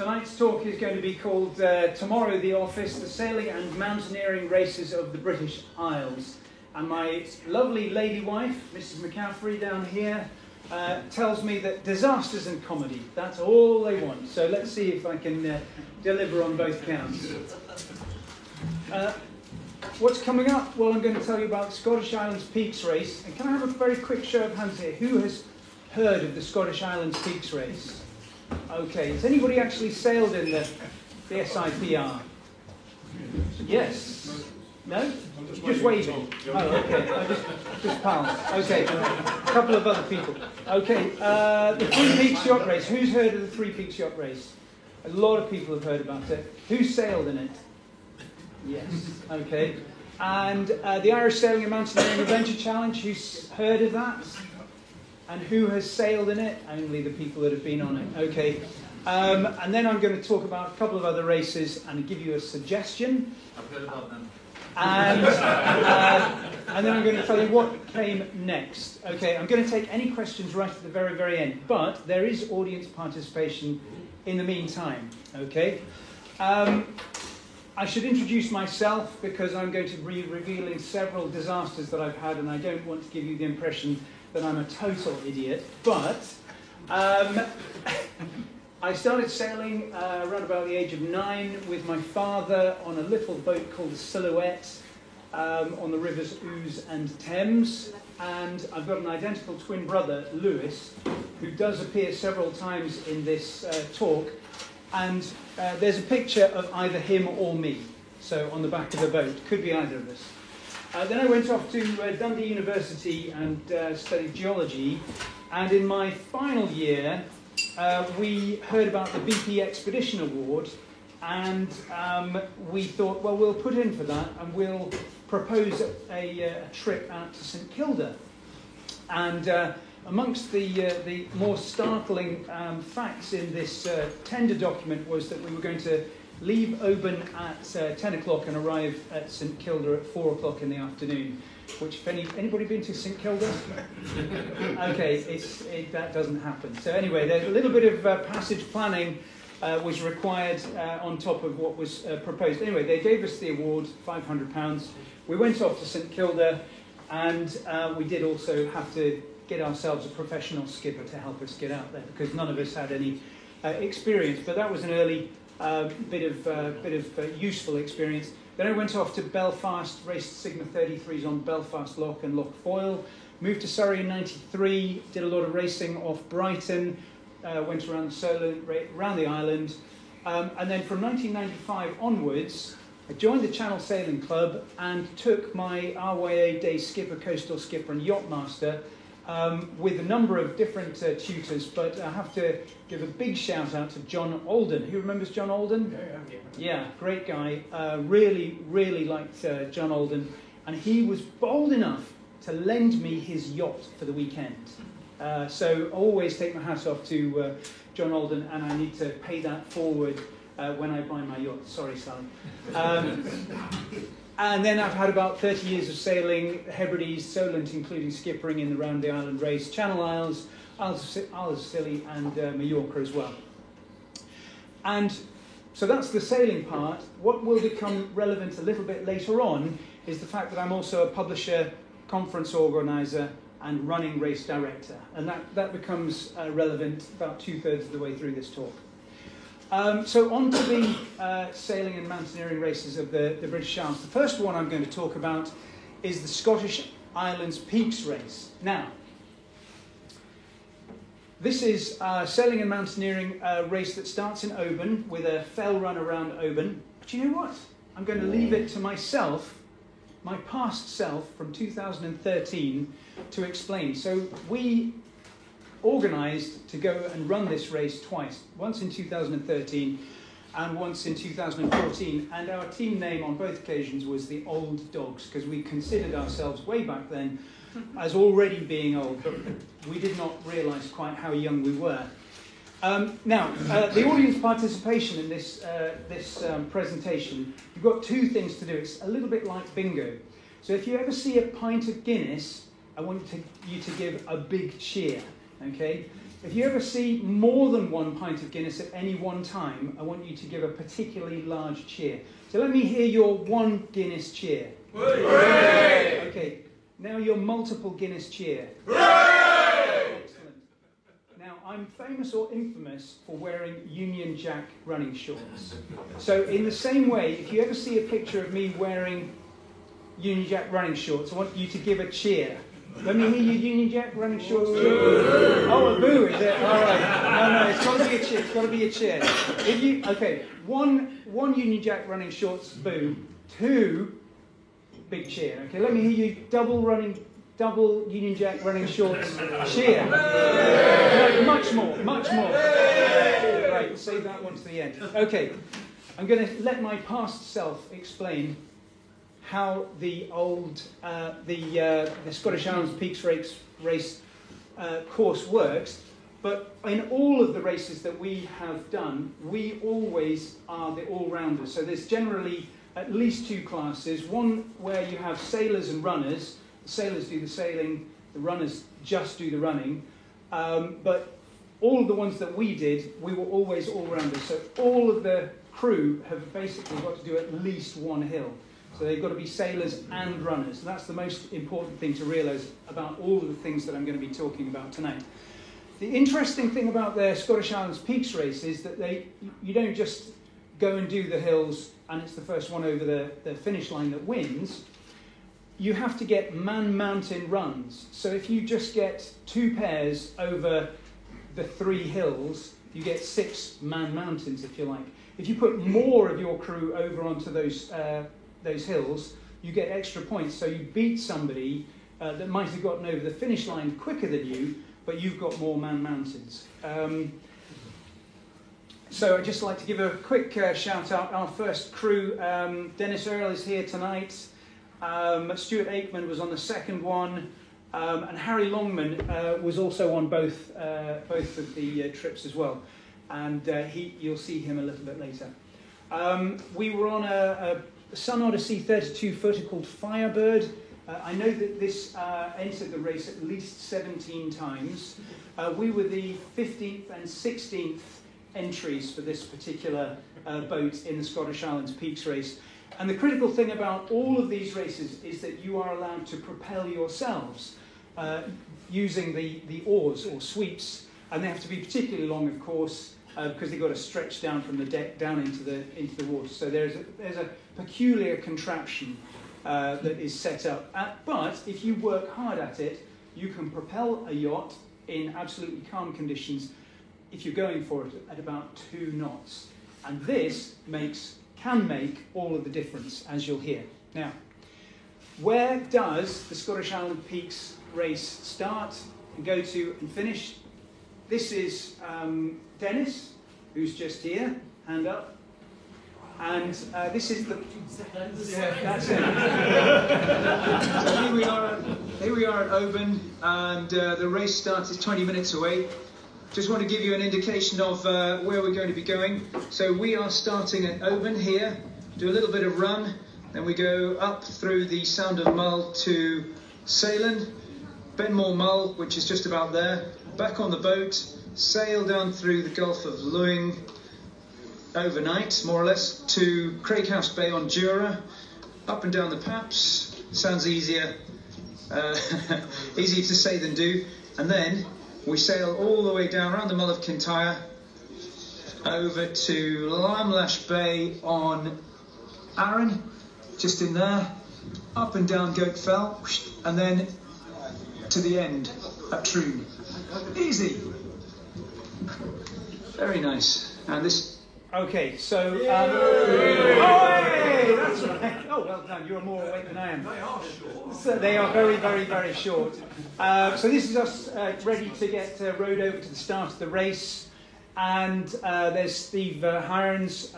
Tonight's talk is going to be called Tomorrow the Office, the Sailing and Mountaineering Races of the British Isles. And my lovely lady wife, Mrs. McCaffrey down here, tells me that disasters and comedy, that's all they want. So let's see if I can deliver on both counts. What's coming up? Well, I'm going to tell you about the Scottish Islands Peaks Race. And can I have a very quick show of hands here? Who has heard of the Scottish Islands Peaks Race? Okay, has anybody actually sailed in the SIPR? Yes? No? Just waving. Oh, okay. Just pals. Okay, a couple of other people. Okay, the Three Peaks Yacht Race. Who's heard of the Three Peaks Yacht Race? A lot of people have heard about it. Who sailed in it? Yes. Okay. And the Irish Sailing and Mountaineering Adventure Challenge. Who's heard of that? And who has sailed in it? Only the people that have been on it. Okay. And then I'm going to talk about a couple of other races and give you a suggestion. I've heard about them. And then I'm going to tell you what came next. Okay, I'm going to take any questions right at the very, very end. But there is audience participation in the meantime. Okay. I should introduce myself because I'm going to be revealing several disasters that I've had, and I don't want to give you the impression that I'm a total idiot, but I started sailing around about the age of 9 with my father on a little boat called the Silhouette on the rivers Ouse and Thames, and I've got an identical twin brother, Lewis, who does appear several times in this talk, and there's a picture of either him or me, so on the back of the boat, could be either of us. Then I went off to Dundee University and studied geology. And in my final year, we heard about the BP Expedition Award. And we thought, well, we'll put in for that and we'll propose a trip out to St Kilda. And amongst the more startling facts in this tender document was that we were going to leave Oban at 10 o'clock and arrive at St Kilda at 4 o'clock in the afternoon. Which, if anybody been to St Kilda? Okay, that doesn't happen. So anyway, there's a little bit of passage planning was required on top of what was proposed. Anyway, they gave us the award, £500. We went off to St Kilda, and we did also have to get ourselves a professional skipper to help us get out there because none of us had any experience. But that was an early bit of useful experience. Then I went off to Belfast, raced Sigma 33s on Belfast Loch and Loch Foyle, moved to Surrey in '93, did a lot of racing off Brighton, went around the Solent, around the island, and then from 1995 onwards, I joined the Channel Sailing Club and took my RYA day skipper, coastal skipper and yacht master with a number of different tutors, but I have to give a big shout out to John Alden. Who remembers John Alden? Yeah, great guy. Really, really liked John Alden. And he was bold enough to lend me his yacht for the weekend. So I always take my hat off to John Alden, and I need to pay that forward when I buy my yacht. Sorry, Sally. And then I've had about 30 years of sailing, the Hebrides, Solent, including skippering in the Round the Island race, Channel Isles, Isles of Scilly, and Mallorca as well. And so that's the sailing part. What will become relevant a little bit later on is the fact that I'm also a publisher, conference organiser, and running race director. And that becomes relevant about 2/3 of the way through this talk. So on to the sailing and mountaineering races of the British Isles. The first one I'm going to talk about is the Scottish Islands Peaks Race. Now, this is a sailing and mountaineering race that starts in Oban with a fell run around Oban. But you know what? I'm going to leave it to myself, my past self from 2013, to explain. So we organised to go and run this race twice, once in 2013 and once in 2014, and our team name on both occasions was the Old Dogs, because we considered ourselves way back then as already being old, but we did not realise quite how young we were. Now, the audience participation in this presentation, you've got two things to do. It's a little bit like bingo. So if you ever see a pint of Guinness, I want you to give a big cheer. Okay? If you ever see more than 1 pint of Guinness at any one time, I want you to give a particularly large cheer. So let me hear your 1 Guinness cheer. Hooray! Okay, now your multiple Guinness cheer. Hooray! Excellent. Now, I'm famous or infamous for wearing Union Jack running shorts. So in the same way, if you ever see a picture of me wearing Union Jack running shorts, I want you to give a cheer. Let me hear your Union Jack running shorts. Boo. Oh, a boo, is it? All right. No, it's got to be a cheer. It's got to be a cheer. If you, okay, one Union Jack running shorts, boo. 2, big cheer. Okay, let me hear you double Union Jack running shorts, cheer. No, much more. Right, we'll save that one to the end. Okay, I'm going to let my past self explain how the old, the Scottish Highlands Peaks race course works, but in all of the races that we have done, we always are the all-rounders. So there's generally at least 2 classes, one where you have sailors and runners. The sailors do the sailing, the runners just do the running, but all of the ones that we did, we were always all-rounders. So all of the crew have basically got to do at least 1 hill. So they've got to be sailors and runners. And that's the most important thing to realise about all of the things that I'm going to be talking about tonight. The interesting thing about the Scottish Highlands Peaks race is that you don't just go and do the hills and it's the first one over the finish line that wins. You have to get man-mountain runs. So if you just get 2 pairs over the 3 hills, you get 6 man-mountains, if you like. If you put more of your crew over onto those hills, you get extra points. So you beat somebody that might have gotten over the finish line quicker than you, but you've got more man-mountains. So I'd just like to give a quick shout out. Our first crew, Dennis Earle is here tonight. Stuart Aikman was on the second one, and Harry Longman was also on both of the trips as well. And you'll see him a little bit later. We were on a Sun Odyssey 32-footer called Firebird. I know that this entered the race at least 17 times. We were the 15th and 16th entries for this particular boat in the Scottish Highlands Peaks race. And the critical thing about all of these races is that you are allowed to propel yourselves using the oars or sweeps, and they have to be particularly long, of course, because they've got to stretch down from the deck down into the water. So there's a peculiar contraption that is set up. But if you work hard at it, you can propel a yacht in absolutely calm conditions if you're going for it at about 2 knots. And this can make all of the difference, as you'll hear. Now, where does the Scottish Highland Peaks race start and go to and finish? This is Dennis, who's just here, hand up. And this is the... Yeah, that's it. So here we are at Oban, and the race starts 20 minutes away. Just want to give you an indication of where we're going to be going. So we are starting at Oban here, do a little bit of run, then we go up through the Sound of Mull to Salem, Benmore Mull, which is just about there, back on the boat, sail down through the Gulf of Lewing overnight, more or less, to Craighouse Bay on Jura, up and down the Paps. Sounds easier, easier to say than do. And then we sail all the way down around the Mull of Kintyre, over to Lamlash Bay on Arran, just in there, up and down Goat Fell, and then to the end at Troon. Easy. Very nice. And this... Okay, so... hey, that's right. Oh, well done. You're more awake than I am. They are short. So they are very, very, very short. So this is us ready to get rowed over to the start of the race. And there's Steve Hirons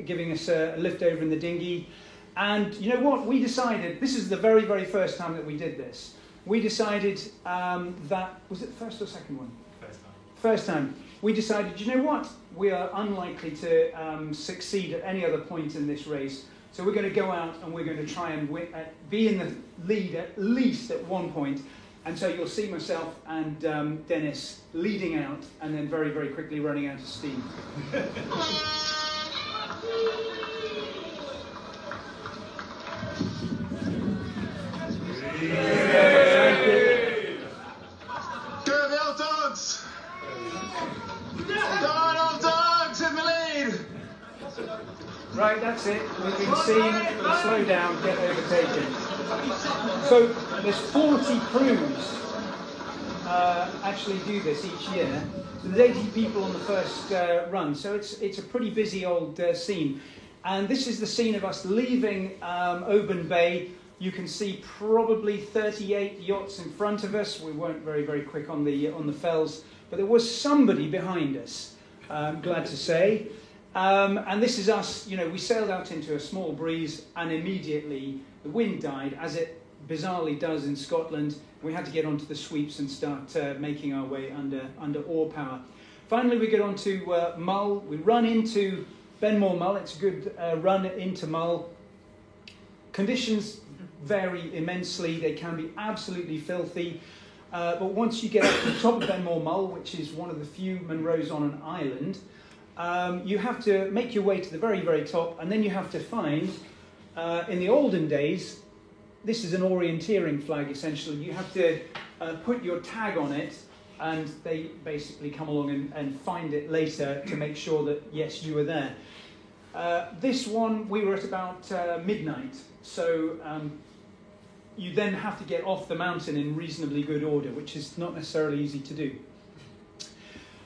giving us a lift over in the dinghy. And you know what? We decided, this is the very, very first time that we did this. We decided that, was it first or second one? First time. First time. We decided, you know what? We are unlikely to succeed at any other point in this race. So we're going to go out and we're going to try and be in the lead at least at one point. And so you'll see myself and Dennis leading out and then very, very quickly running out of steam. Go the old dogs! Old dogs in the lead! Right, that's it. We've been seen. Slow down, get overtaken. So there's 40 crews actually do this each year. So there's 80 people on the first run. So it's a pretty busy old scene. And this is the scene of us leaving Oban Bay. You can see probably 38 yachts in front of us. We weren't very, very quick on the fells, but there was somebody behind us, I'm glad to say. And this is us, we sailed out into a small breeze and immediately the wind died, as it bizarrely does in Scotland. We had to get onto the sweeps and start making our way under oar power. Finally, we get onto Mull. We run into Benmore Mull. It's a good run into Mull. Conditions vary immensely. They can be absolutely filthy. But once you get up to the top of Benmore Mull, which is one of the few Munros on an island, you have to make your way to the very, very top, and then you have to find, in the olden days, this is an orienteering flag essentially. You have to put your tag on it, and they basically come along and find it later to make sure that, yes, you were there. This one, we were at about midnight, so you then have to get off the mountain in reasonably good order, which is not necessarily easy to do.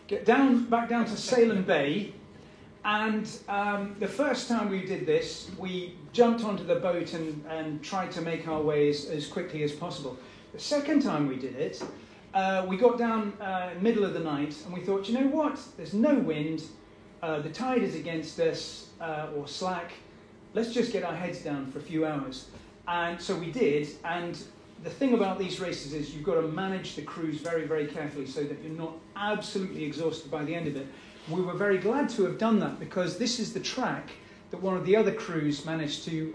Get back down to Salem Bay, and the first time we did this, we jumped onto the boat and tried to make our way as quickly as possible. The second time we did it, we got down middle of the night, and we thought, you know what, there's no wind, the tide is against us, or slack, let's just get our heads down for a few hours. And so we did, and the thing about these races is you've got to manage the cruise very, very carefully so that you're not absolutely exhausted by the end of it. We were very glad to have done that because this is the track that one of the other crews managed to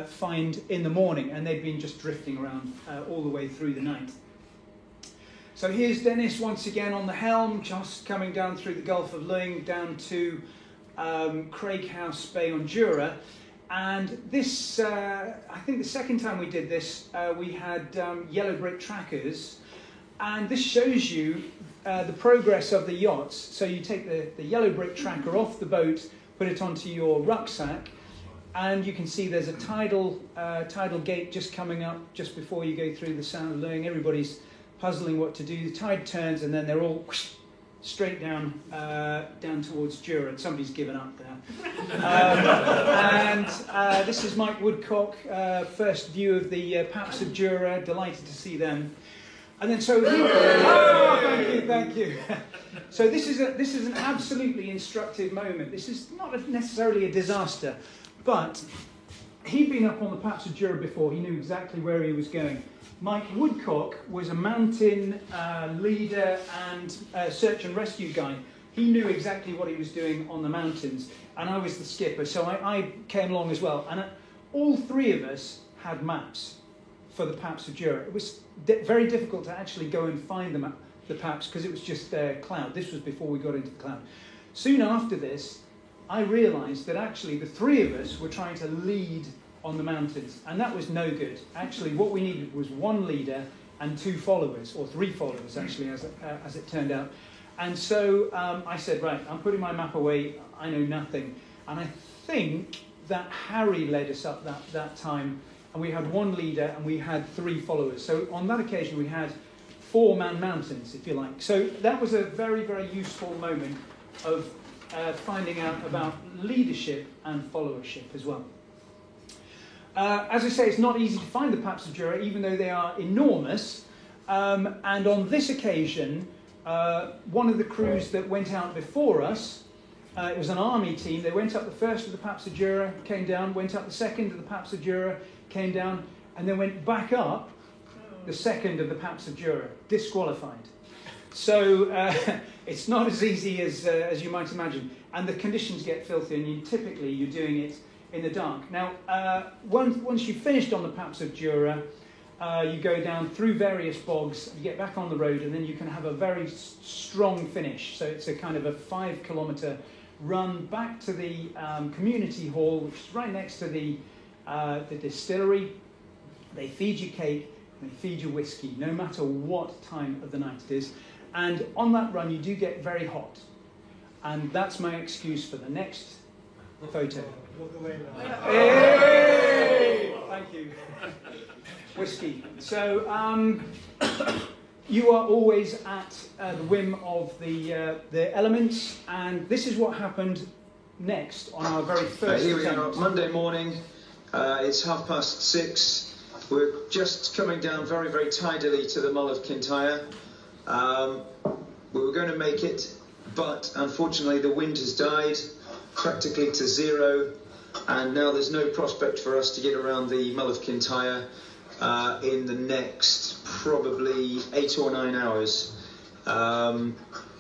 find in the morning, and they'd been just drifting around all the way through the night. So here's Dennis once again on the helm, just coming down through the Gulf of Lewing down to Craighouse Bay on Jura. And this, I think the second time we did this, we had yellow brick trackers, and this shows you the progress of the yachts. So you take the yellow brick tracker off the boat, put it onto your rucksack, and you can see there's a tidal gate just coming up just before you go through the Sound of Lewing. Everybody's puzzling what to do. The tide turns, and then they're all straight down towards Jura, and somebody's given up there. This is Mike Woodcock, first view of the Paps of Jura, delighted to see them. And then so thank you. So this is an absolutely instructive moment. This is not necessarily a disaster, but he'd been up on the Paps of Jura before. He knew exactly where he was going. Mike Woodcock was a mountain leader and search and rescue guy. He knew exactly what he was doing on the mountains, and I was the skipper, so I came along as well. And all three of us had maps for the Paps of Jura. It was very difficult to actually go and find the Paps because it was just cloud. This was before we got into the cloud. Soon after this, I realised that actually the three of us were trying to lead on the mountains, and that was no good. Actually, what we needed was one leader and two followers, or three followers actually, as it turned out. And so I said, right, I'm putting my map away, I know nothing. And I think that Harry led us up that time, and we had one leader and we had three followers. So on that occasion we had 4-man mountains, if you like. So that was a very, very useful moment of finding out about leadership and followership as well. As I say, it's not easy to find the Paps of Jura, even though they are enormous. And on this occasion, one of the crews that went out before us, it was an army team. They went up the first of the Paps of Jura, came down, went up the second of the Paps of Jura, came down, and then went back up the second of the Paps of Jura, disqualified. So it's not as easy as you might imagine. And the conditions get filthy, and typically you're doing it in the dark. Now, once you've finished on the Paps of Jura, you go down through various bogs, you get back on the road, and then you can have a very strong finish. So it's a kind of a 5-kilometre run back to the community hall, which is right next to the distillery. They feed you cake, they feed you whiskey, no matter what time of the night it is. And on that run, you do get very hot. And that's my excuse for the next photo. Hey! Thank you. Whiskey. So you are always at the whim of the elements, and this is what happened next on our very first Here we attempt. are, Monday morning. It's 6:30. We're just coming down very, very tidily to the Mull of Kintyre. We were going to make it, but unfortunately the wind has died practically to zero, and now there's no prospect for us to get around the Mull of Kintyre in the next probably 8 or 9 hours.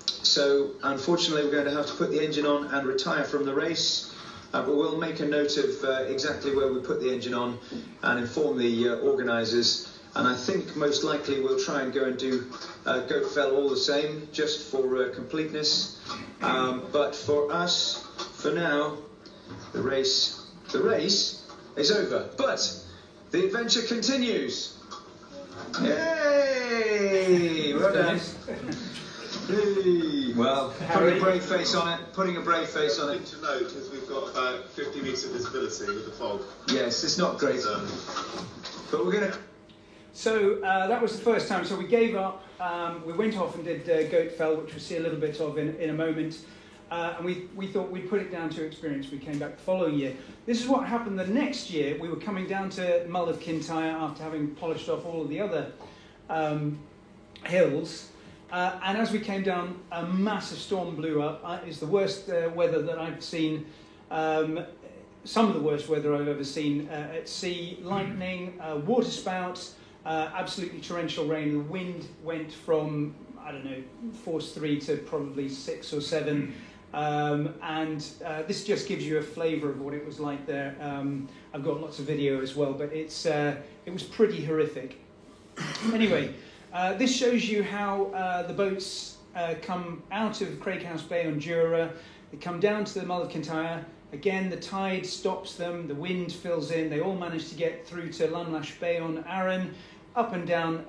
So unfortunately we're going to have to put the engine on and retire from the race, but we'll make a note of exactly where we put the engine on and inform the organisers. And I think most likely we'll try and go and do Goat Fell all the same, just for completeness. But for us, for now, the race is over. But the adventure continues. Yay! Well done. Hey. Well, putting a brave face on it. Putting a brave face on it. Thing to note is we've got about 50 metres of visibility with the fog. Yes, it's not great. But we're going to... So that was the first time. So we gave up. We went off and did Goat Fell, which we'll see a little bit of in a moment. And we thought we'd put it down to experience. We came back the following year. This is what happened the next year. We were coming down to Mull of Kintyre after having polished off all of the other hills. And as we came down, a massive storm blew up. It's the worst weather that I've seen. Some of the worst weather I've ever seen at sea. Lightning, water spouts, absolutely torrential rain. The wind went from, I don't know, force 3 to probably 6 or 7. And this just gives you a flavour of what it was like there. I've got lots of video as well, but it was pretty horrific. Anyway, this shows you how the boats come out of Craighouse Bay on Jura. They come down to the Mull of Kintyre. Again, the tide stops them, the wind fills in. They all manage to get through to Lanlash Bay on Arran, up and down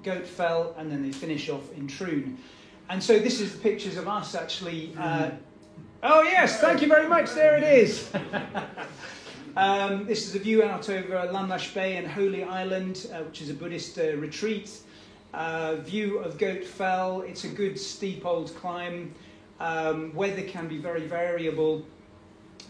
Goat Fell, and then they finish off in Troon. And so this is the pictures of us actually. Oh yes, thank you very much. There it is. This is a view out over Lanlash Bay and Holy Island, which is a Buddhist retreat. View of Goat Fell. It's a good steep old climb. Weather can be very variable.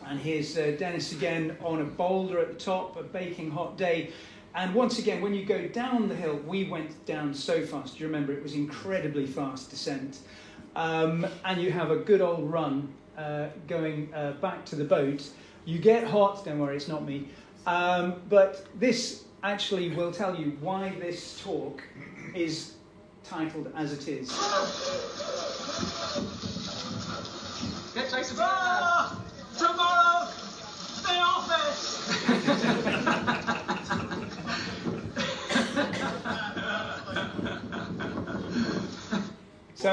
And here's Dennis again on a boulder at the top, a baking hot day. And once again, when you go down the hill, we went down so fast. Do you remember? It was incredibly fast descent. And you have a good old run going back to the boat. You get hot, don't worry, it's not me. But this actually will tell you why this talk is titled as it is. Get Jason tomorrow, the office! So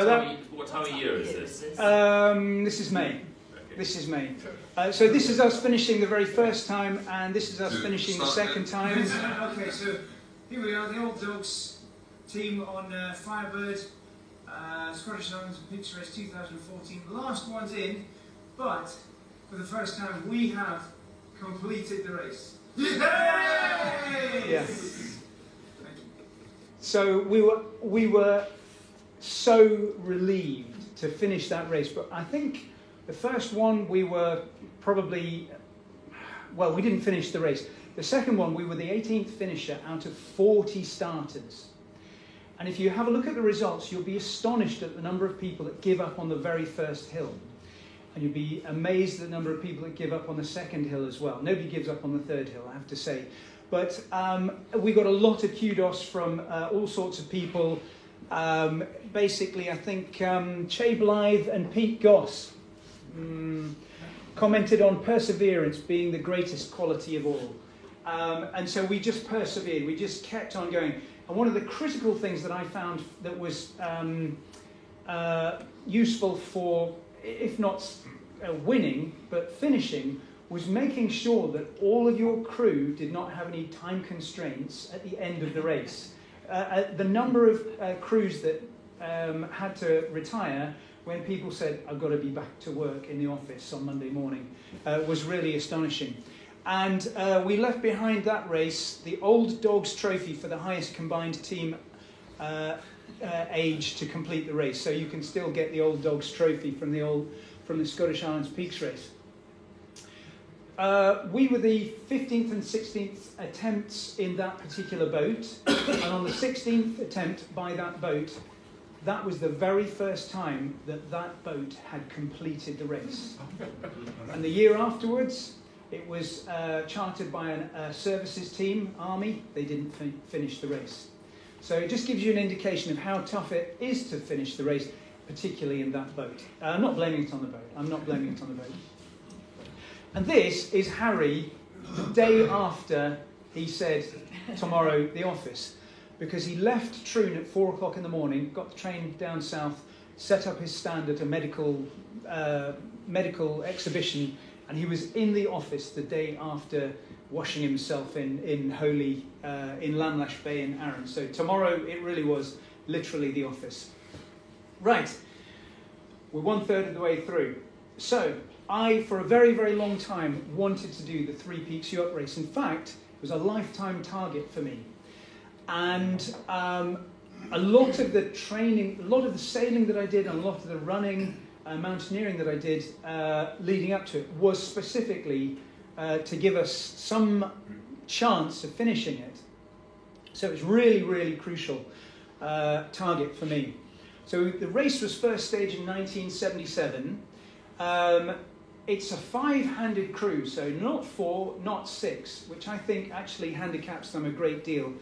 what time of year is this? This is May. Okay. This is May. So this is us finishing the very first time, and this is us finishing the second time. Okay, so here we are, the Old Dogs team on Firebird, Scottish Islands Picture Race 2014. Last one's in, but for the first time we have completed the race. Yay! Yeah. Thank you. So we were so relieved to finish that race, but I think the first one we were probably, well, we didn't finish the race. The second one, we were the 18th finisher out of 40 starters. And if you have a look at the results, you'll be astonished at the number of people that give up on the very first hill. And you'll be amazed at the number of people that give up on the second hill as well. Nobody gives up on the third hill, I have to say. But we got a lot of kudos from all sorts of people. Basically, I think Che Blythe and Pete Goss commented on perseverance being the greatest quality of all. And so we just persevered, we just kept on going. And one of the critical things that I found that was useful for, if not winning, but finishing, was making sure that all of your crew did not have any time constraints at the end of the race. The number of crews that had to retire when people said, I've got to be back to work in the office on Monday morning, was really astonishing. And we left behind that race the Old Dogs Trophy for the highest combined team age to complete the race. So you can still get the Old Dogs Trophy from the Scottish Islands Peaks race. We were the 15th and 16th attempts in that particular boat, and on the 16th attempt by that boat, that was the very first time that that boat had completed the race. And the year afterwards, it was chartered by a services team, Army. They didn't finish the race. So it just gives you an indication of how tough it is to finish the race, particularly in that boat. I'm not blaming it on the boat. I'm not blaming it on the boat. And this is Harry the day after he said, tomorrow, the office. Because he left Troon at 4 o'clock in the morning, got the train down south, set up his stand at a medical exhibition, and he was in the office the day after washing himself in Holy, in Lamlash Bay in Arran. So tomorrow, it really was literally the office. Right, we're 1/3 of the way through. So I, for a very, very long time, wanted to do the Three Peaks Yacht Race. In fact, it was a lifetime target for me. And a lot of the training, a lot of the sailing that I did, and a lot of the running, mountaineering that I did leading up to it was specifically to give us some chance of finishing it. So it was really, really crucial target for me. So the race was first staged in 1977. It's a 5-handed crew, so not 4, not 6, which I think actually handicaps them a great deal.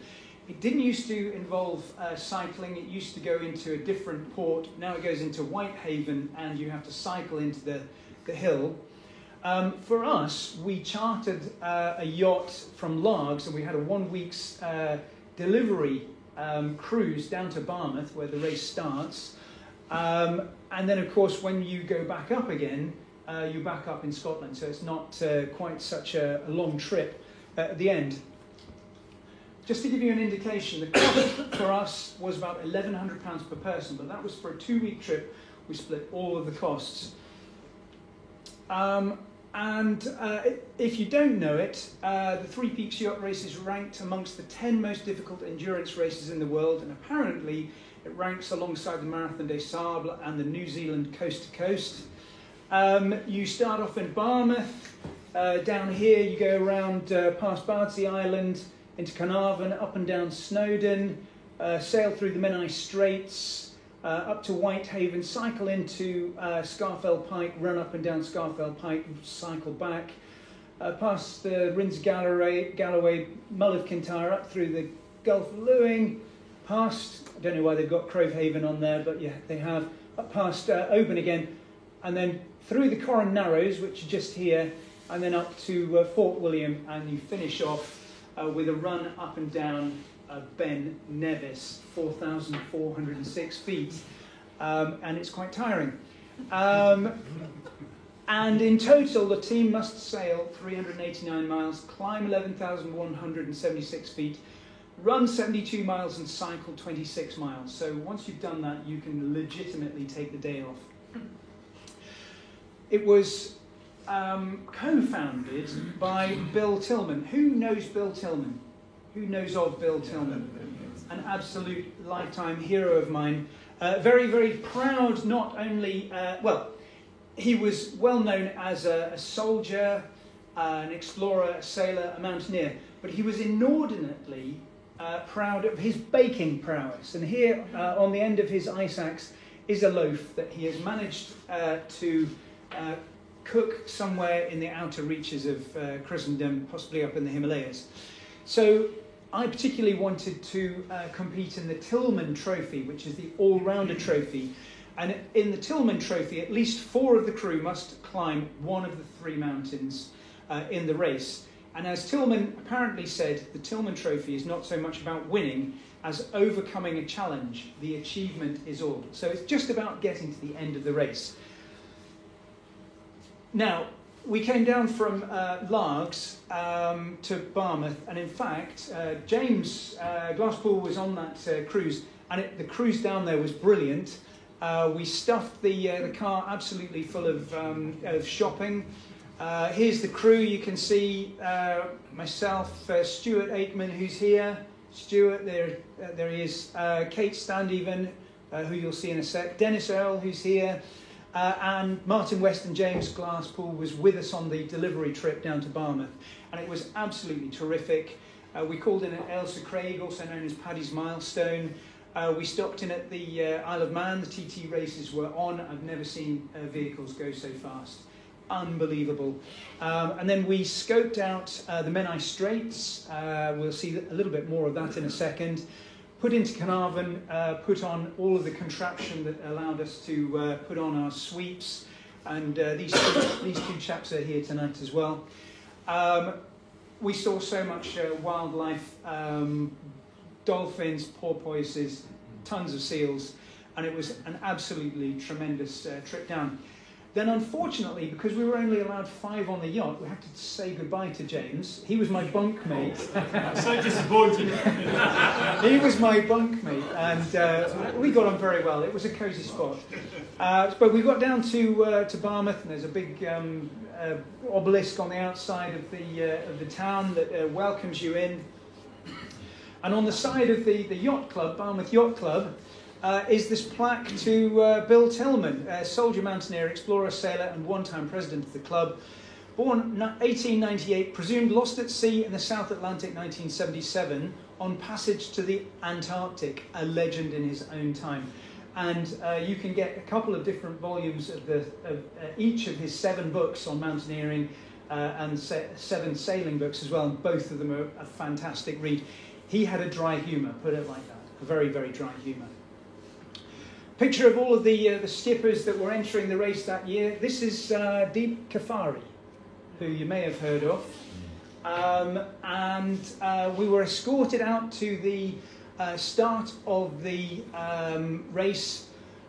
It didn't used to involve cycling. It used to go into a different port. Now it goes into Whitehaven, and you have to cycle into the hill. For us, we chartered a yacht from Largs, and we had a 1 week's delivery cruise down to Barmouth, where the race starts. And then, of course, when you go back up again, you're back up in Scotland, so it's not quite such a long trip at the end. Just to give you an indication, the cost for us was about £1,100 per person, but that was for a 2-week trip. We split all of the costs. If you don't know it, the Three Peaks Yacht Race is ranked amongst the 10 most difficult endurance races in the world, and apparently it ranks alongside the Marathon des Sables and the New Zealand Coast to Coast. You start off in Barmouth. Down here you go around past Bardsey Island, into Carnarvon, up and down Snowdon, sail through the Menai Straits, up to Whitehaven, cycle into Scafell Pike, run up and down Scafell Pike, cycle back, past Rins Galloway, Mull of Kintyre, up through the Gulf of Lewing, past, I don't know why they've got Crovehaven on there, but yeah, they have, up past Oban again, and then through the Corran Narrows, which are just here, and then up to Fort William, and you finish off with a run up and down Ben Nevis, 4,406 feet, and it's quite tiring. And in total, the team must sail 389 miles, climb 11,176 feet, run 72 miles and cycle 26 miles. So once you've done that, you can legitimately take the day off. It was co-founded by Bill Tillman. Who knows Bill Tillman? Who knows of Bill Tillman? An absolute lifetime hero of mine. Very, very proud, not only, he was well known as a soldier, an explorer, a sailor, a mountaineer, but he was inordinately proud of his baking prowess. And here on the end of his ice axe is a loaf that he has managed to cook somewhere in the outer reaches of Christendom, possibly up in the Himalayas. So I particularly wanted to compete in the Tillman Trophy, which is the all-rounder trophy. And in the Tillman Trophy, at least 4 of the crew must climb one of the 3 mountains in the race. And as Tillman apparently said, the Tillman Trophy is not so much about winning as overcoming a challenge. The achievement is all. So it's just about getting to the end of the race. Now, we came down from Largs to Barmouth, and in fact, James Glasspool was on that cruise, and the cruise down there was brilliant. We stuffed the car absolutely full of shopping. Here's the crew. You can see myself, Stuart Aikman, who's here. Stuart, there he is. Kate Standeven, who you'll see in a sec. Dennis Earle, who's here. And Martin West and James Glasspool was with us on the delivery trip down to Barmouth. And it was absolutely terrific. We called in at Ailsa Craig, also known as Paddy's Milestone. We stopped in at the Isle of Man. The TT races were on. I've never seen vehicles go so fast. Unbelievable. And then we scoped out the Menai Straits. We'll see a little bit more of that in a second. Put into Carnarvon, put on all of the contraption that allowed us to put on our sweeps. And these two chaps are here tonight as well. We saw so much wildlife, dolphins, porpoises, tons of seals, and it was an absolutely tremendous trip down. Then unfortunately, because we were only allowed 5 on the yacht, we had to say goodbye to James. He was my bunkmate. So disappointed. He was my bunkmate, and we got on very well. It was a cosy spot. But we got down to Barmouth, and there's a big obelisk on the outside of the town that welcomes you in. And on the side of the yacht club, Barmouth Yacht Club, is this plaque to Bill Tillman, soldier, mountaineer, explorer, sailor, and one-time president of the club. Born 1898, presumed lost at sea in the South Atlantic 1977, on passage to the Antarctic, a legend in his own time. And you can get a couple of different volumes of each of his 7 books on mountaineering and 7 sailing books as well, and both of them are a fantastic read. He had a dry humour, put it like that, a very, very dry humour. Picture of all of the skippers that were entering the race that year. This is Deep Kafari, who you may have heard of. We were escorted out to the start of the race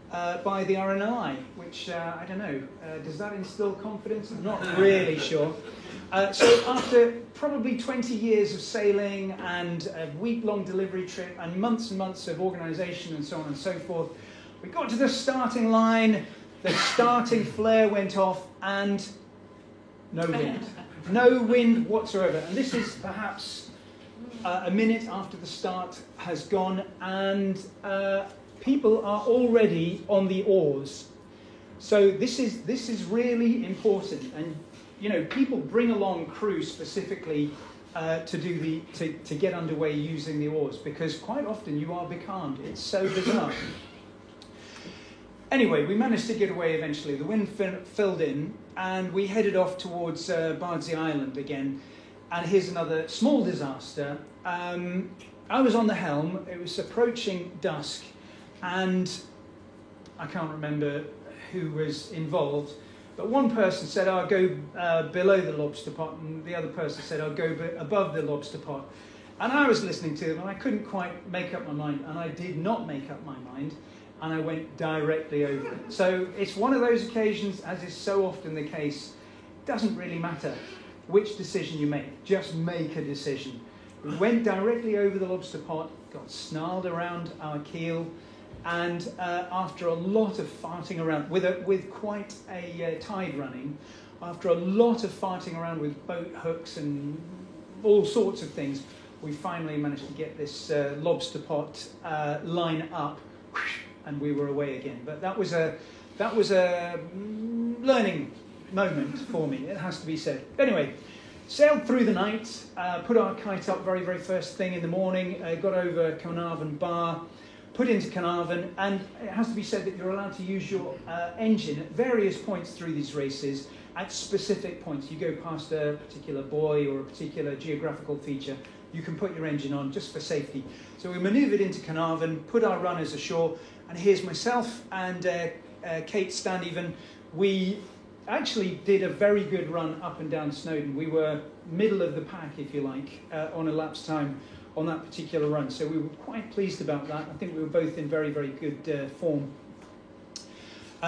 by the RNLI, which, I don't know, does that instill confidence? I'm not really sure. So after probably 20 years of sailing and a week-long delivery trip and months of organisation and so on and so forth, we got to the starting line, the starting flare went off, and no wind. No wind whatsoever. And this is perhaps a minute after the start has gone, and people are already on the oars. So this is really important. And you know, people bring along crew specifically to get underway using the oars, because quite often you are becalmed. It's so bizarre. Anyway, we managed to get away eventually. The wind filled in, and we headed off towards Bardsey Island again. And here's another small disaster. I was on the helm. It was approaching dusk, and I can't remember who was involved, but one person said, I'll go below the lobster pot, and the other person said, I'll go above the lobster pot. And I was listening to them, and I couldn't quite make up my mind, and I did not make up my mind, and I went directly over it. So it's one of those occasions, as is so often the case, it doesn't really matter which decision you make, just make a decision. We went directly over the lobster pot, got snarled around our keel, and after a lot of farting around, with quite a tide running, after a lot of farting around with boat hooks and all sorts of things, we finally managed to get this lobster pot line up, and we were away again. But that was a learning moment for me, it has to be said. Anyway, sailed through the night, put our kite up very, very first thing in the morning, got over Carnarvon Bar, put into Carnarvon, and it has to be said that you're allowed to use your engine at various points through these races, at specific points. You go past a particular buoy or a particular geographical feature, you can put your engine on just for safety. So we manoeuvred into Carnarvon, put our runners ashore, and here's myself and Kate Standeven. We actually did a very good run up and down Snowdon. We were middle of the pack, if you like, on elapsed time on that particular run. So we were quite pleased about that. I think we were both in very, very good form.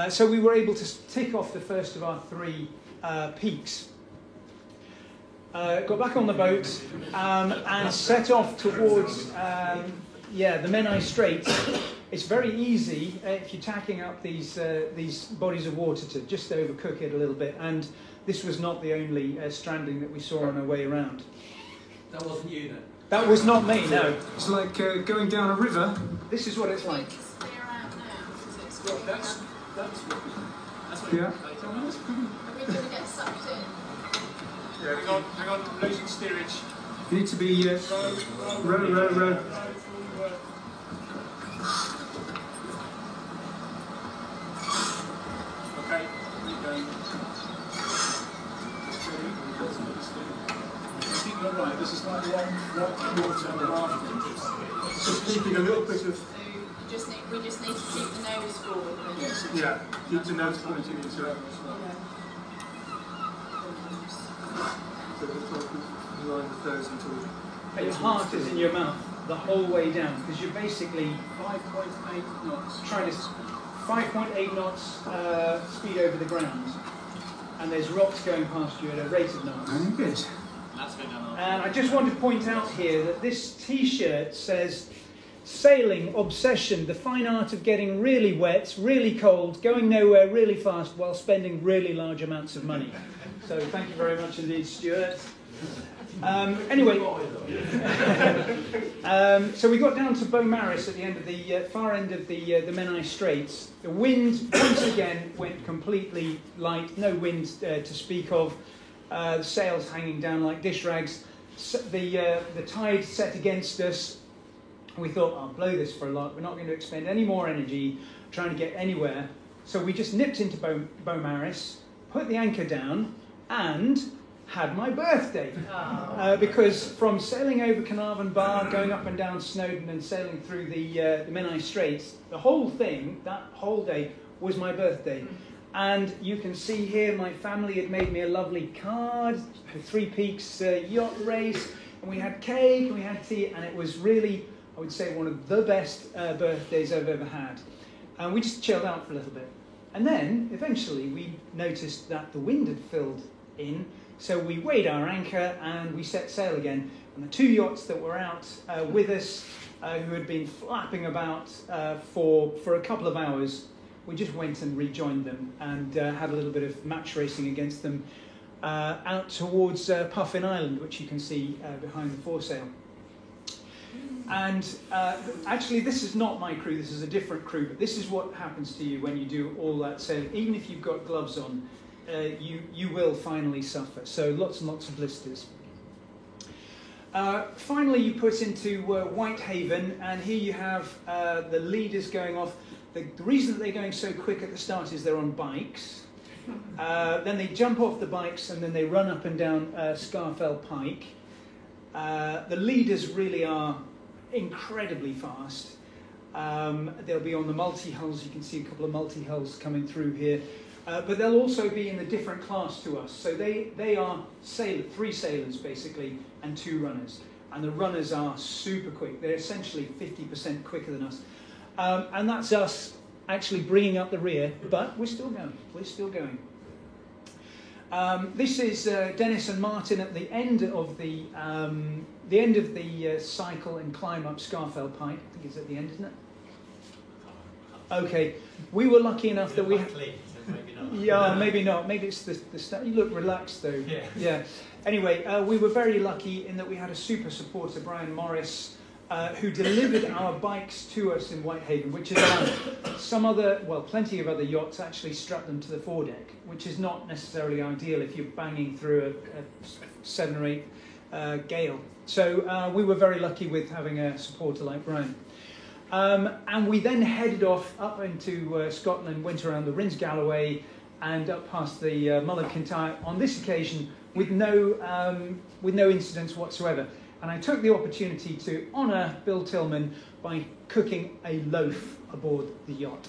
So we were able to tick off the first of our 3 peaks. Got back on the boat and set off towards the Menai Straits. It's very easy if you're tacking up these bodies of water to just overcook it a little bit. And this was not the only stranding that we saw on our way around. That wasn't you then? That was not me, no. It's like going down a river. This is what it's like. That's what Yeah. Are we going to get sucked in? Yeah, hang on, losing steerage. You need to be row. Okay, keep going. I think you're right, this is like one water and a half. Just keeping a little bit of... So we just need to keep the nose forward. Yes, Yeah, keep the nose pointing into it. So the top of line with those until... Your heart is in your mouth the whole way down, because you're basically 5.8 knots. trying to 5.8 knots speed over the ground, and there's rocks going past you at a rate of knots. Very good. That's been done. And I just want to point out here that this T-shirt says "Sailing Obsession: The Fine Art of Getting Really Wet, Really Cold, Going Nowhere Really Fast while Spending Really Large Amounts of Money." So thank you very much indeed, Stuart. Anyway, so we got down to Beaumaris at the end of the far end of the Menai Straits. The wind once again went completely light, no wind to speak of. The sails hanging down like dish rags. The tide set against us. We thought, I'll blow this for a lot. We're not going to expend any more energy trying to get anywhere. So we just nipped into Beaumaris, put the anchor down, and had my birthday. Because from sailing over Carnarvon Bar, going up and down Snowdon and sailing through the Menai Straits, the whole thing, that whole day, was my birthday. And you can see here my family had made me a lovely card, the Three Peaks yacht race, and we had cake and we had tea, and it was really, I would say, one of the best birthdays I've ever had. And we just chilled out for a little bit. And then, eventually, we noticed that the wind had filled in, so we weighed our anchor and we set sail again. And the 2 yachts that were out with us, who had been flapping about for a couple of hours, we just went and rejoined them and had a little bit of match racing against them out towards Puffin Island, which you can see behind the foresail. And actually, this is not my crew, this is a different crew, but this is what happens to you when you do all that sailing. Even if you've got gloves on, you will finally suffer. So lots and lots of blisters. Finally, you put into Whitehaven, and here you have the leaders going off. The reason that they're going so quick at the start is they're on bikes. Then they jump off the bikes and then they run up and down Scarfell Pike. The leaders really are incredibly fast. They'll be on the multi-hulls. You can see a couple of multi-hulls coming through here. But they'll also be in a different class to us. So they are 3 sailors, basically, and 2 runners. And the runners are super quick. They're essentially 50% quicker than us. And that's us actually bringing up the rear, but we're still going. We're still going. This is Dennis and Martin at the end of the cycle and climb up Scarfell Pike. I think it's at the end, isn't it? Okay. We were lucky enough that we. Maybe not. Yeah, maybe not. Maybe it's the start. You look relaxed though. Yeah. Anyway, we were very lucky in that we had a super supporter, Brian Morris, who delivered our bikes to us in Whitehaven, which is plenty of other yachts actually strap them to the foredeck, which is not necessarily ideal if you're banging through a 7 or 8 gale. So we were very lucky with having a supporter like Brian. And we then headed off up into Scotland, went around the Rins Galloway and up past the Mull of Kintyre, on this occasion with no incidents whatsoever. And I took the opportunity to honour Bill Tillman by cooking a loaf aboard the yacht.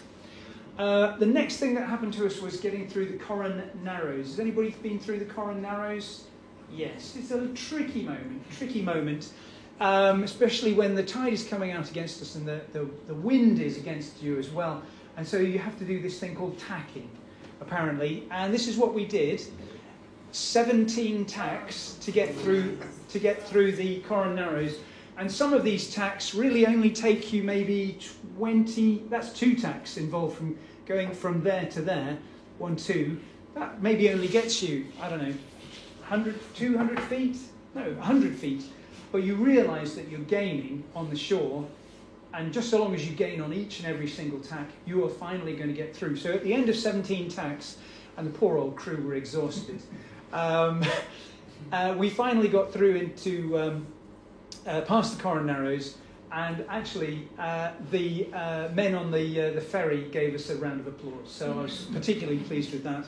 The next thing that happened to us was getting through the Corran Narrows. Has anybody been through the Corran Narrows? Yes, it's a tricky moment, especially when the tide is coming out against us and the wind is against you as well. And so you have to do this thing called tacking, apparently. And this is what we did. 17 tacks to get through the Corran Narrows. And some of these tacks really only take you maybe 20, that's 2 tacks involved from going from there to there, 1, 2. That maybe only gets you, I don't know, 100, 200 feet? No, 100 feet. But you realise that you're gaining on the shore, and just so long as you gain on each and every single tack, you are finally going to get through. So at the end of 17 tacks, and the poor old crew were exhausted, we finally got through into past the Corran Narrows, and actually the men on the ferry gave us a round of applause, so I was particularly pleased with that.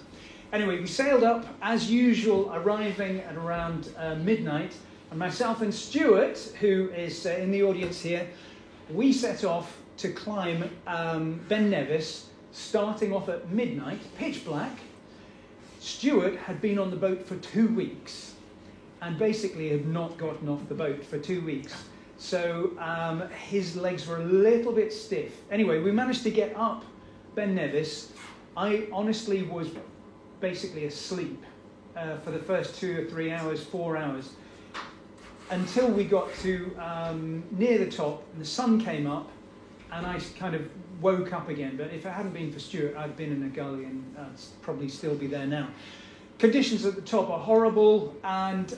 Anyway, we sailed up as usual, arriving at around midnight, and myself and Stuart, who is in the audience here, we set off to climb Ben Nevis, starting off at midnight, pitch black. Stuart had been on the boat for 2 weeks and basically had not gotten off the boat for 2 weeks. So his legs were a little bit stiff. Anyway, we managed to get up Ben Nevis. I honestly was basically asleep for the first 2 or 3 hours, 4 hours, until we got to near the top and the sun came up and I kind of woke up again. But if it hadn't been for Stuart, I'd been in a gully and I'd probably still be there now. Conditions at the top are horrible, and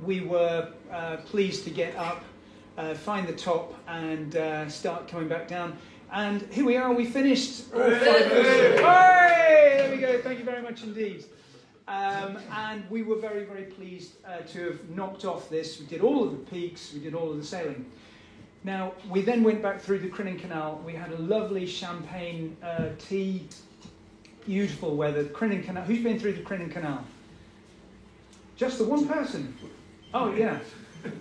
we were pleased to get up, find the top, and start coming back down. And here we are, we finished all 5 of us. Hey! There we go, thank you very much indeed. And we were very, very pleased to have knocked off this. We did all of the peaks, we did all of the sailing. Now, we then went back through the Crinan Canal. We had a lovely champagne tea, beautiful weather. The Crinan Canal. Who's been through the Crinan Canal? Just the one person? Oh, yeah.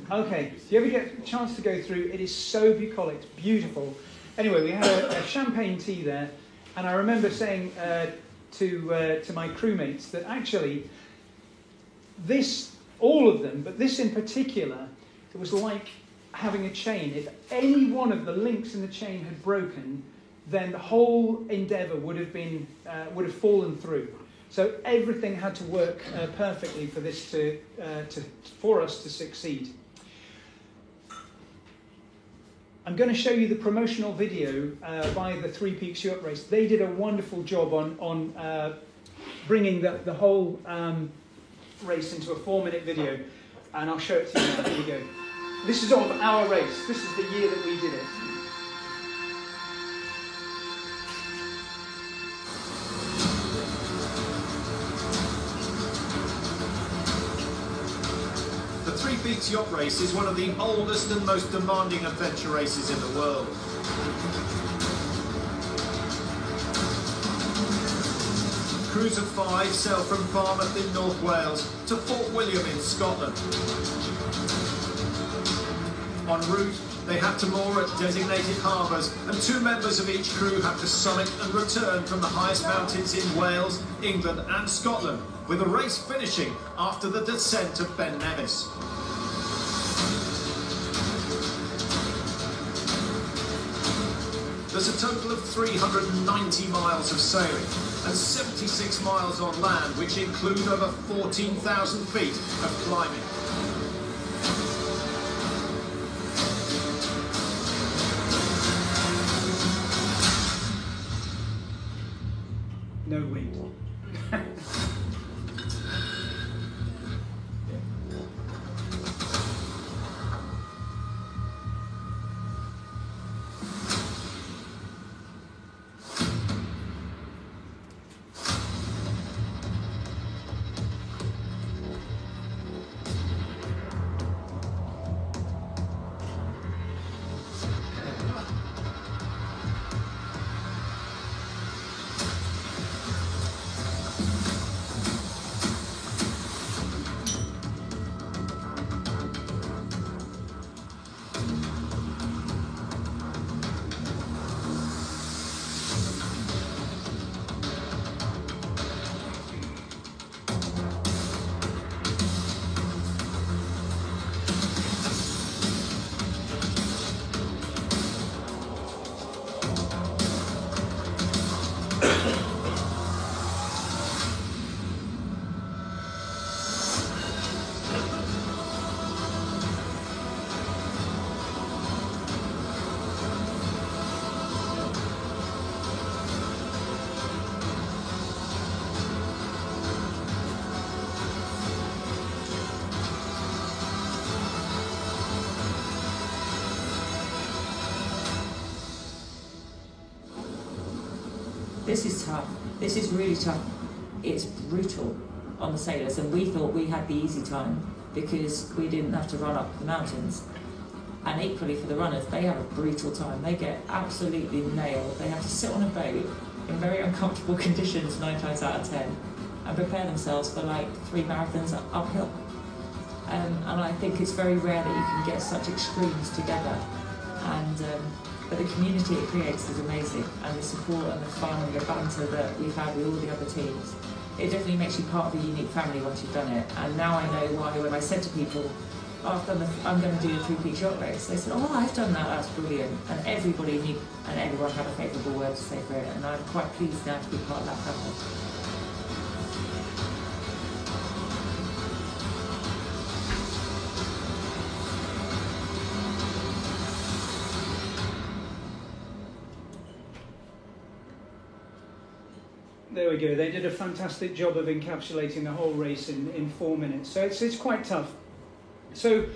Okay. Do you ever get a chance to go through? It is so bucolic, it's beautiful. Anyway, we had a champagne tea there, and I remember saying to my crewmates that actually all of them, but this in particular, it was like having a chain. If any one of the links in the chain had broken, then the whole endeavour would have fallen through. So everything had to work perfectly for this for us to succeed. I'm going to show you the promotional video by the Three Peaks Yacht Race. They did a wonderful job on bringing the whole race into a 4-minute video, and I'll show it to you now. Here we go. This is of our race. This is the year that we did it. The Three Peaks Yacht Race is one of the oldest and most demanding adventure races in the world. Crews of 5 sail from Falmouth in North Wales to Fort William in Scotland. En route, they have to moor at designated harbours, and 2 members of each crew have to summit and return from the highest mountains in Wales, England and Scotland, with the race finishing after the descent of Ben Nevis. There's a total of 390 miles of sailing and 76 miles on land, which include over 14,000 feet of climbing. No wind. this is tough. This is really tough. It's brutal on the sailors, and we thought we had the easy time because we didn't have to run up the mountains. And equally for the runners, they have a brutal time. They get absolutely nailed. They have to sit on a boat in very uncomfortable conditions 9 times out of 10 and prepare themselves for like 3 marathons uphill. And I think it's very rare that you can get such extremes together. And but the community it creates is amazing, and the support and the fun and the banter that we've had with all the other teams. It definitely makes you part of a unique family once you've done it. And now I know why when I said to people, oh, I'm going to do the 3 Peaks Yacht Race, they said, oh, I've done that, that's brilliant. And everybody knew, and everyone had a favourable word to say for it, and I'm quite pleased now to be part of that family. There we go. They did a fantastic job of encapsulating the whole race in 4 minutes. So it's quite tough. So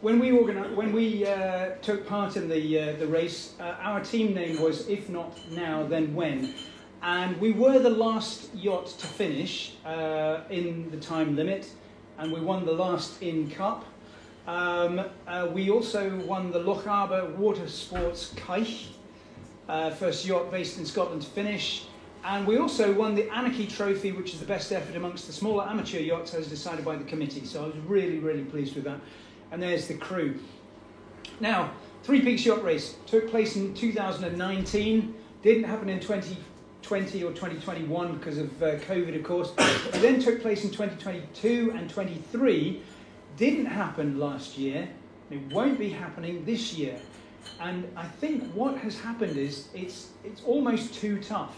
when we took part in the race, our team name was If Not Now, Then When. And we were the last yacht to finish in the time limit, and we won the last in Cup. We also won the Loch Arbor Water Sports Kaich, first yacht based in Scotland to finish. And we also won the Anarchy Trophy, which is the best effort amongst the smaller amateur yachts as decided by the committee. So I was really, really pleased with that. And there's the crew. Now, 3 Peaks Yacht Race took place in 2019. Didn't happen in 2020 or 2021 because of COVID, of course. It then took place in 2022 and 23. Didn't happen last year. It won't be happening this year. And I think what has happened is it's almost too tough.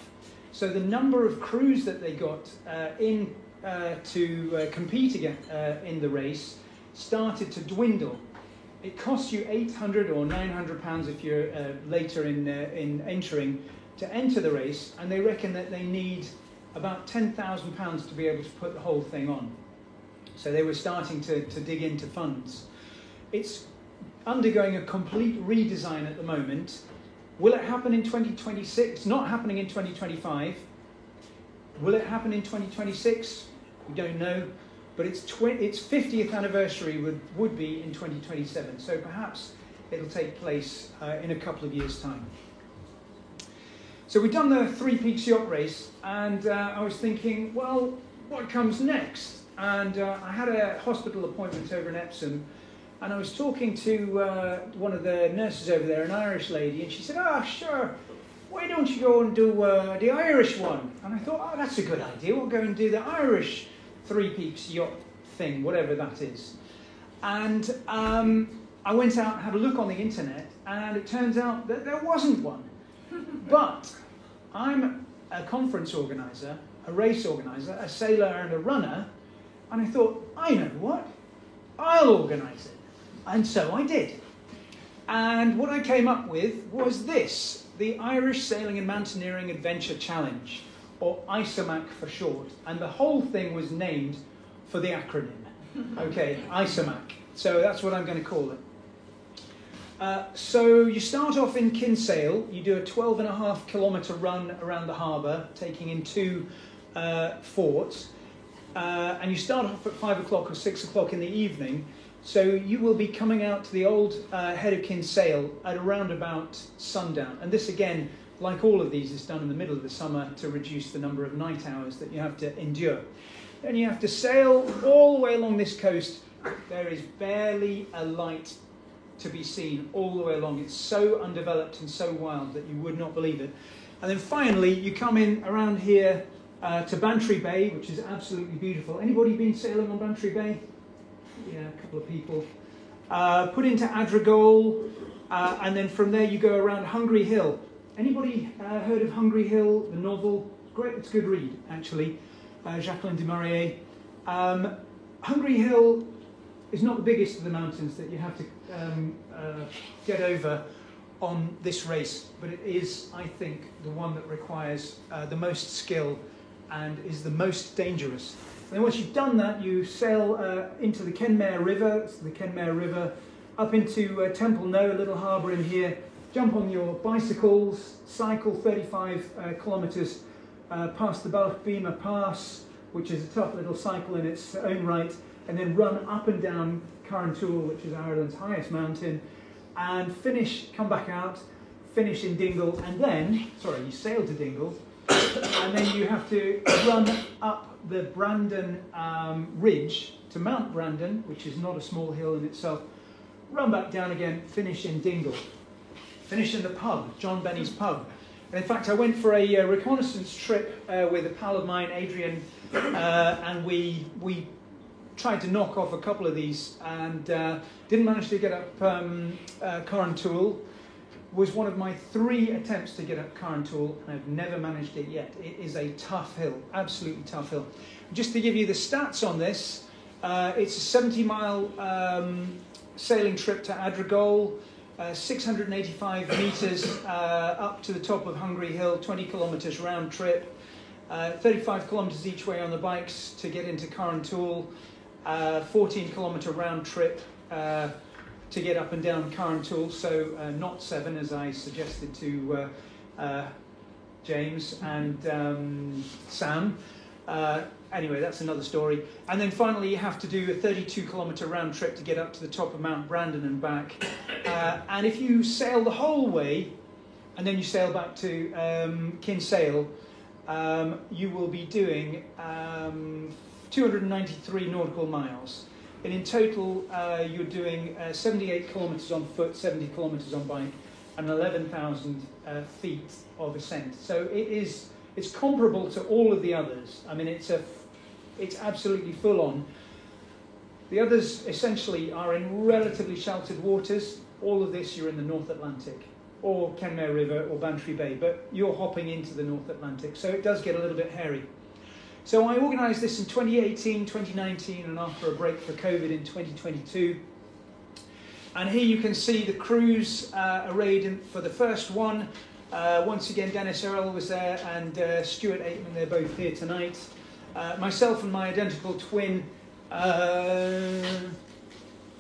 So the number of crews that they got to compete again in the race started to dwindle. It costs you £800 or £900 if you're later in entering to enter the race, and they reckon that they need about £10,000 to be able to put the whole thing on. So they were starting to dig into funds. It's undergoing a complete redesign at the moment. Will it happen in 2026? It's not happening in 2025. Will it happen in 2026? We don't know. But its 50th anniversary would be in 2027. So perhaps it'll take place in a couple of years' time. So we've done the 3 Peaks Yacht Race, and I was thinking, well, what comes next? And I had a hospital appointment over in Epsom, and I was talking to one of the nurses over there, an Irish lady, and she said, oh, sure, why don't you go and do the Irish one? And I thought, oh, that's a good idea. We'll go and do the Irish 3 Peaks yacht thing, whatever that is. And I went out and had a look on the internet, and it turns out that there wasn't one. But I'm a conference organizer, a race organizer, a sailor and a runner, and I thought, I know what, I'll organize it. And so I did. And what I came up with was this, the Irish Sailing and Mountaineering Adventure Challenge, or ISOMAC for short. And the whole thing was named for the acronym. Okay, ISOMAC. So that's what I'm going to call it. So you start off in Kinsale. You do a 12.5 kilometre run around the harbour, taking in 2 forts. And you start off at 5 o'clock or 6 o'clock in the evening. So you will be coming out to the old head of Kinsale at around about sundown. And this, again, like all of these, is done in the middle of the summer to reduce the number of night hours that you have to endure. Then you have to sail all the way along this coast. There is barely a light to be seen all the way along. It's so undeveloped and so wild that you would not believe it. And then finally, you come in around here to Bantry Bay, which is absolutely beautiful. Anybody been sailing on Bantry Bay? Yeah, a couple of people. Put into Adragole, and then from there you go around Hungry Hill. Anybody heard of Hungry Hill, the novel? Great, it's a good read, actually. Jacqueline du Maurier. Hungry Hill is not the biggest of the mountains that you have to get over on this race, but it is, I think, the one that requires the most skill and is the most dangerous. And then once you've done that, you sail into the Kenmare River, it's the Kenmare River, up into Temple Knowe, a little harbour in here, jump on your bicycles, cycle 35 kilometres past the Balchbima Pass, which is a tough little cycle in its own right, and then run up and down Carrauntoohil, which is Ireland's highest mountain, and finish, come back out, finish in Dingle, and then, you sail to Dingle, and then you have to run up the Brandon Ridge to Mount Brandon, which is not a small hill in itself, run back down again, finish in Dingle. Finish in the pub, John Benny's pub. And in fact, I went for a reconnaissance trip with a pal of mine, Adrian, and we tried to knock off a couple of these and didn't manage to get up Carrauntoohil. Was one of my 3 attempts to get up Carrauntoohil, and I've never managed it yet. It is a tough hill, absolutely tough hill. Just to give you the stats on this, it's a 70-mile sailing trip to Adrigole, 685 metres up to the top of Hungry Hill, 20 kilometres round trip, 35 kilometres each way on the bikes to get into Carrauntoohil, 14-kilometre round trip to get up and down Carrauntoohil, so not 7 as I suggested to James and Sam. Anyway, that's another story. And then finally you have to do a 32-kilometre round trip to get up to the top of Mount Brandon and back. And if you sail the whole way, and then you sail back to Kinsale, you will be doing 293 nautical miles. And in total, you're doing 78 kilometres on foot, 70 kilometres on bike, and 11,000 feet of ascent. So it's comparable to all of the others. I mean, it's absolutely full on. The others essentially are in relatively sheltered waters. All of this, you're in the North Atlantic, or Kenmare River, or Bantry Bay, but you're hopping into the North Atlantic, so it does get a little bit hairy. So I organised this in 2018, 2019, and after a break for COVID in 2022. And here you can see the crews arrayed for the first one. Once again, Dennis Earle was there, and Stuart Aitman, they're both here tonight. Myself and my identical twin,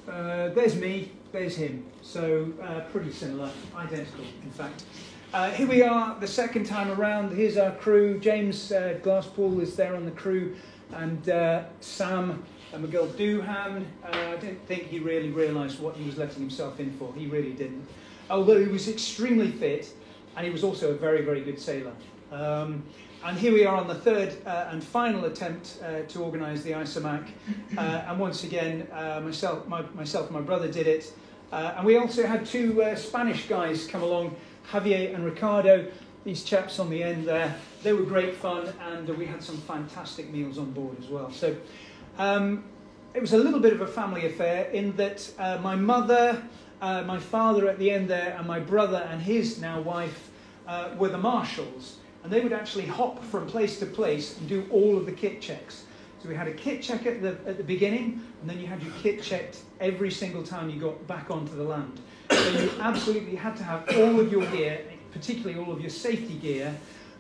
there's me, there's him. So pretty similar, identical in fact. Here we are the second time around. Here's our crew. James Glasspool is there on the crew, and Sam McGill Doohan. I don't think he really realised what he was letting himself in for. He really didn't. Although he was extremely fit, and he was also a very, very good sailor. And here we are on the third and final attempt to organise the ISOMAC. And once again, myself and my brother did it. And we also had 2 Spanish guys come along, Javier and Ricardo, these chaps on the end there. They were great fun, and we had some fantastic meals on board as well. So it was a little bit of a family affair in that my mother, my father at the end there, and my brother and his now wife were the marshals. And they would actually hop from place to place and do all of the kit checks. So we had a kit check at the beginning, and then you had your kit checked every single time you got back onto the land. So you absolutely had to have all of your gear, particularly all of your safety gear,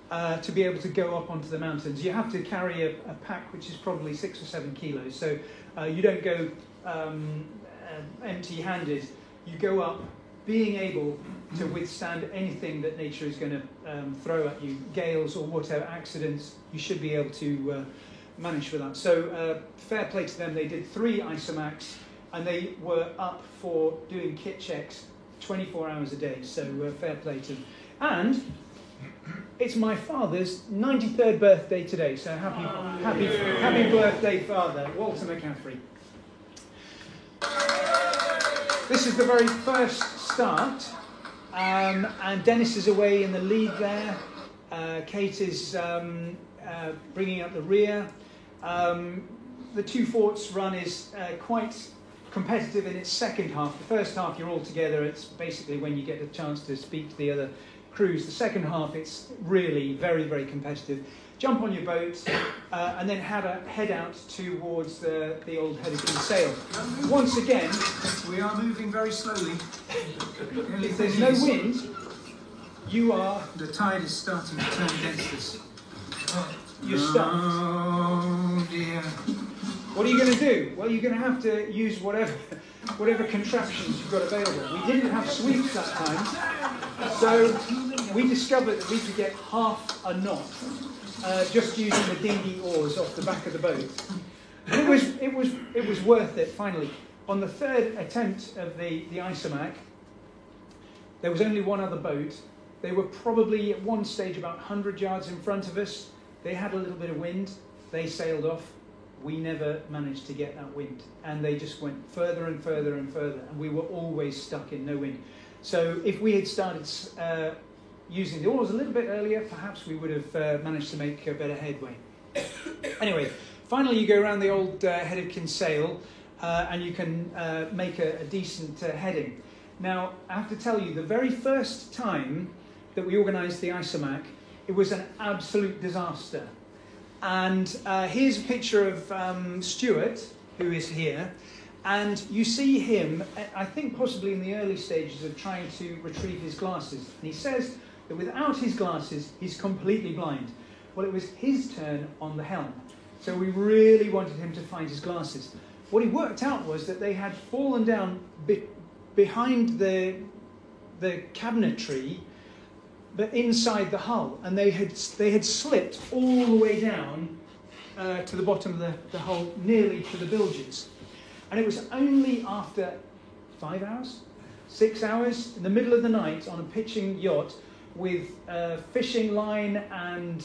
to be able to go up onto the mountains. You have to carry a pack which is probably 6 or 7 kilos. So you don't go empty-handed. You go up being able to withstand anything that nature is going to throw at you, gales or whatever, accidents. You should be able to manage for that. So fair play to them. They did 3 ISOMACs, and they were up for doing kit checks 24 hours a day. So fair play to them. And it's my father's 93rd birthday today. So happy birthday, Father, Walter McCaffrey. This is the very first start, and Dennis is away in the lead there. Kate is bringing up the rear. The Two Forts run is quite competitive in its second half. The first half you're all together. It's basically when you get a chance to speak to the other crews. The second half it's really very, very competitive. Jump on your boat and then head out towards the old Head of Kinsale. Once again, we are moving very slowly. If there's no wind, the tide is starting to turn against us. You're stuck. Oh dear. What are you going to do? Well, you're going to have to use whatever contraptions you've got available. We didn't have sweeps that time, so we discovered that we could get half a knot just using the dinghy oars off the back of the boat. It was worth it. Finally, on the third attempt of the Isomac, there was only one other boat. They were probably at one stage about 100 yards in front of us. They had a little bit of wind. They sailed off. We never managed to get that wind, and they just went further and further and further, and we were always stuck in no wind. So if we had started using the oars a little bit earlier, perhaps we would have managed to make a better headway. Anyway, finally you go around the old headed Kinsale, and you can make a decent heading. Now, I have to tell you, the very first time that we organised the Isomac, it was an absolute disaster. And here's a picture of Stuart, who is here. And you see him, I think possibly in the early stages of trying to retrieve his glasses. And he says that without his glasses, he's completely blind. Well, it was his turn on the helm. So we really wanted him to find his glasses. What he worked out was that they had fallen down behind the cabinetry, but inside the hull, and they had slipped all the way down to the bottom of the hull, nearly to the bilges. And it was only after 5 hours, 6 hours, in the middle of the night on a pitching yacht with fishing line and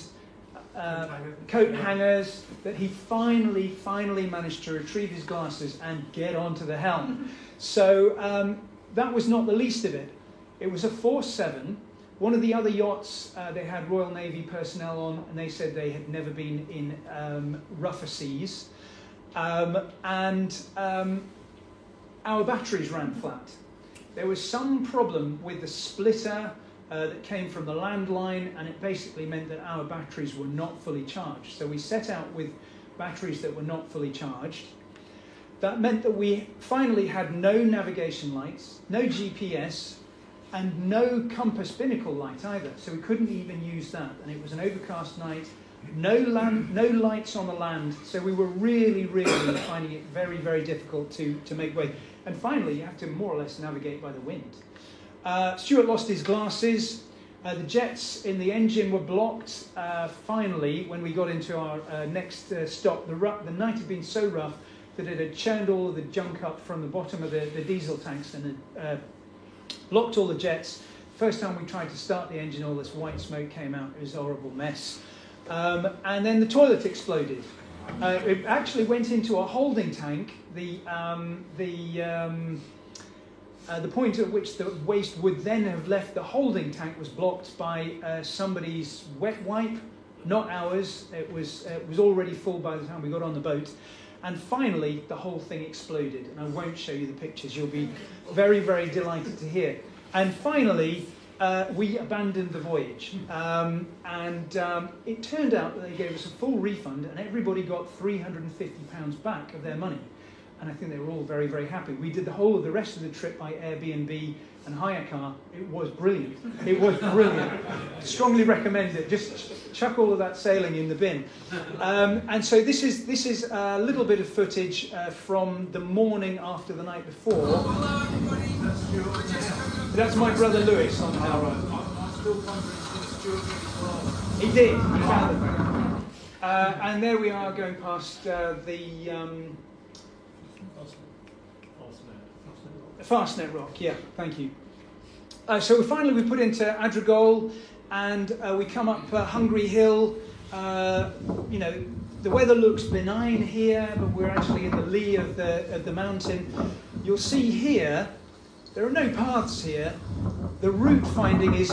coat hangers that he finally managed to retrieve his glasses and get onto the helm. So that was not the least of it. It was a 4-7. One of the other yachts, they had Royal Navy personnel on, and they said they had never been in rougher seas. And our batteries ran flat. There was some problem with the splitter that came from the landline, and it basically meant that our batteries were not fully charged. So we set out with batteries that were not fully charged. That meant that we finally had no navigation lights, no GPS, and no compass binnacle light either, so we couldn't even use that. And it was an overcast night, no lights on the land, so we were really finding it very difficult to make way. And finally, you have to more or less navigate by the wind. Stuart lost his glasses. The jets in the engine were blocked. Finally, when we got into our next stop, the night had been so rough that it had churned all of the junk up from the bottom of the diesel tanks and had blocked all the jets. First time we tried to start the engine, all this white smoke came out. It was a horrible mess. And then the toilet exploded. It actually went into a holding tank. The point at which the waste would then have left the holding tank was blocked by somebody's wet wipe, not ours. It was already full by the time we got on the boat. And finally, the whole thing exploded. And I won't show you the pictures. You'll be very delighted to hear. And finally, we abandoned the voyage. It turned out that they gave us a full refund, and everybody got £350 back of their money. And I think they were all very happy. We did the whole of the rest of the trip by Airbnb and hire car. It was brilliant. It was brilliant. Strongly recommend it. Just chuck all of that sailing in the bin. And so this is a little bit of footage from the morning after the night before. That's my brother Lewis on our own. He did. He found them. And there we are going past the Fastnet Rock. Yeah, thank you. So finally we put into Adragol, and we come up Hungry Hill. You know, the weather looks benign here, but we're actually in the lee of the mountain. You'll see here, there are no paths here. The route finding is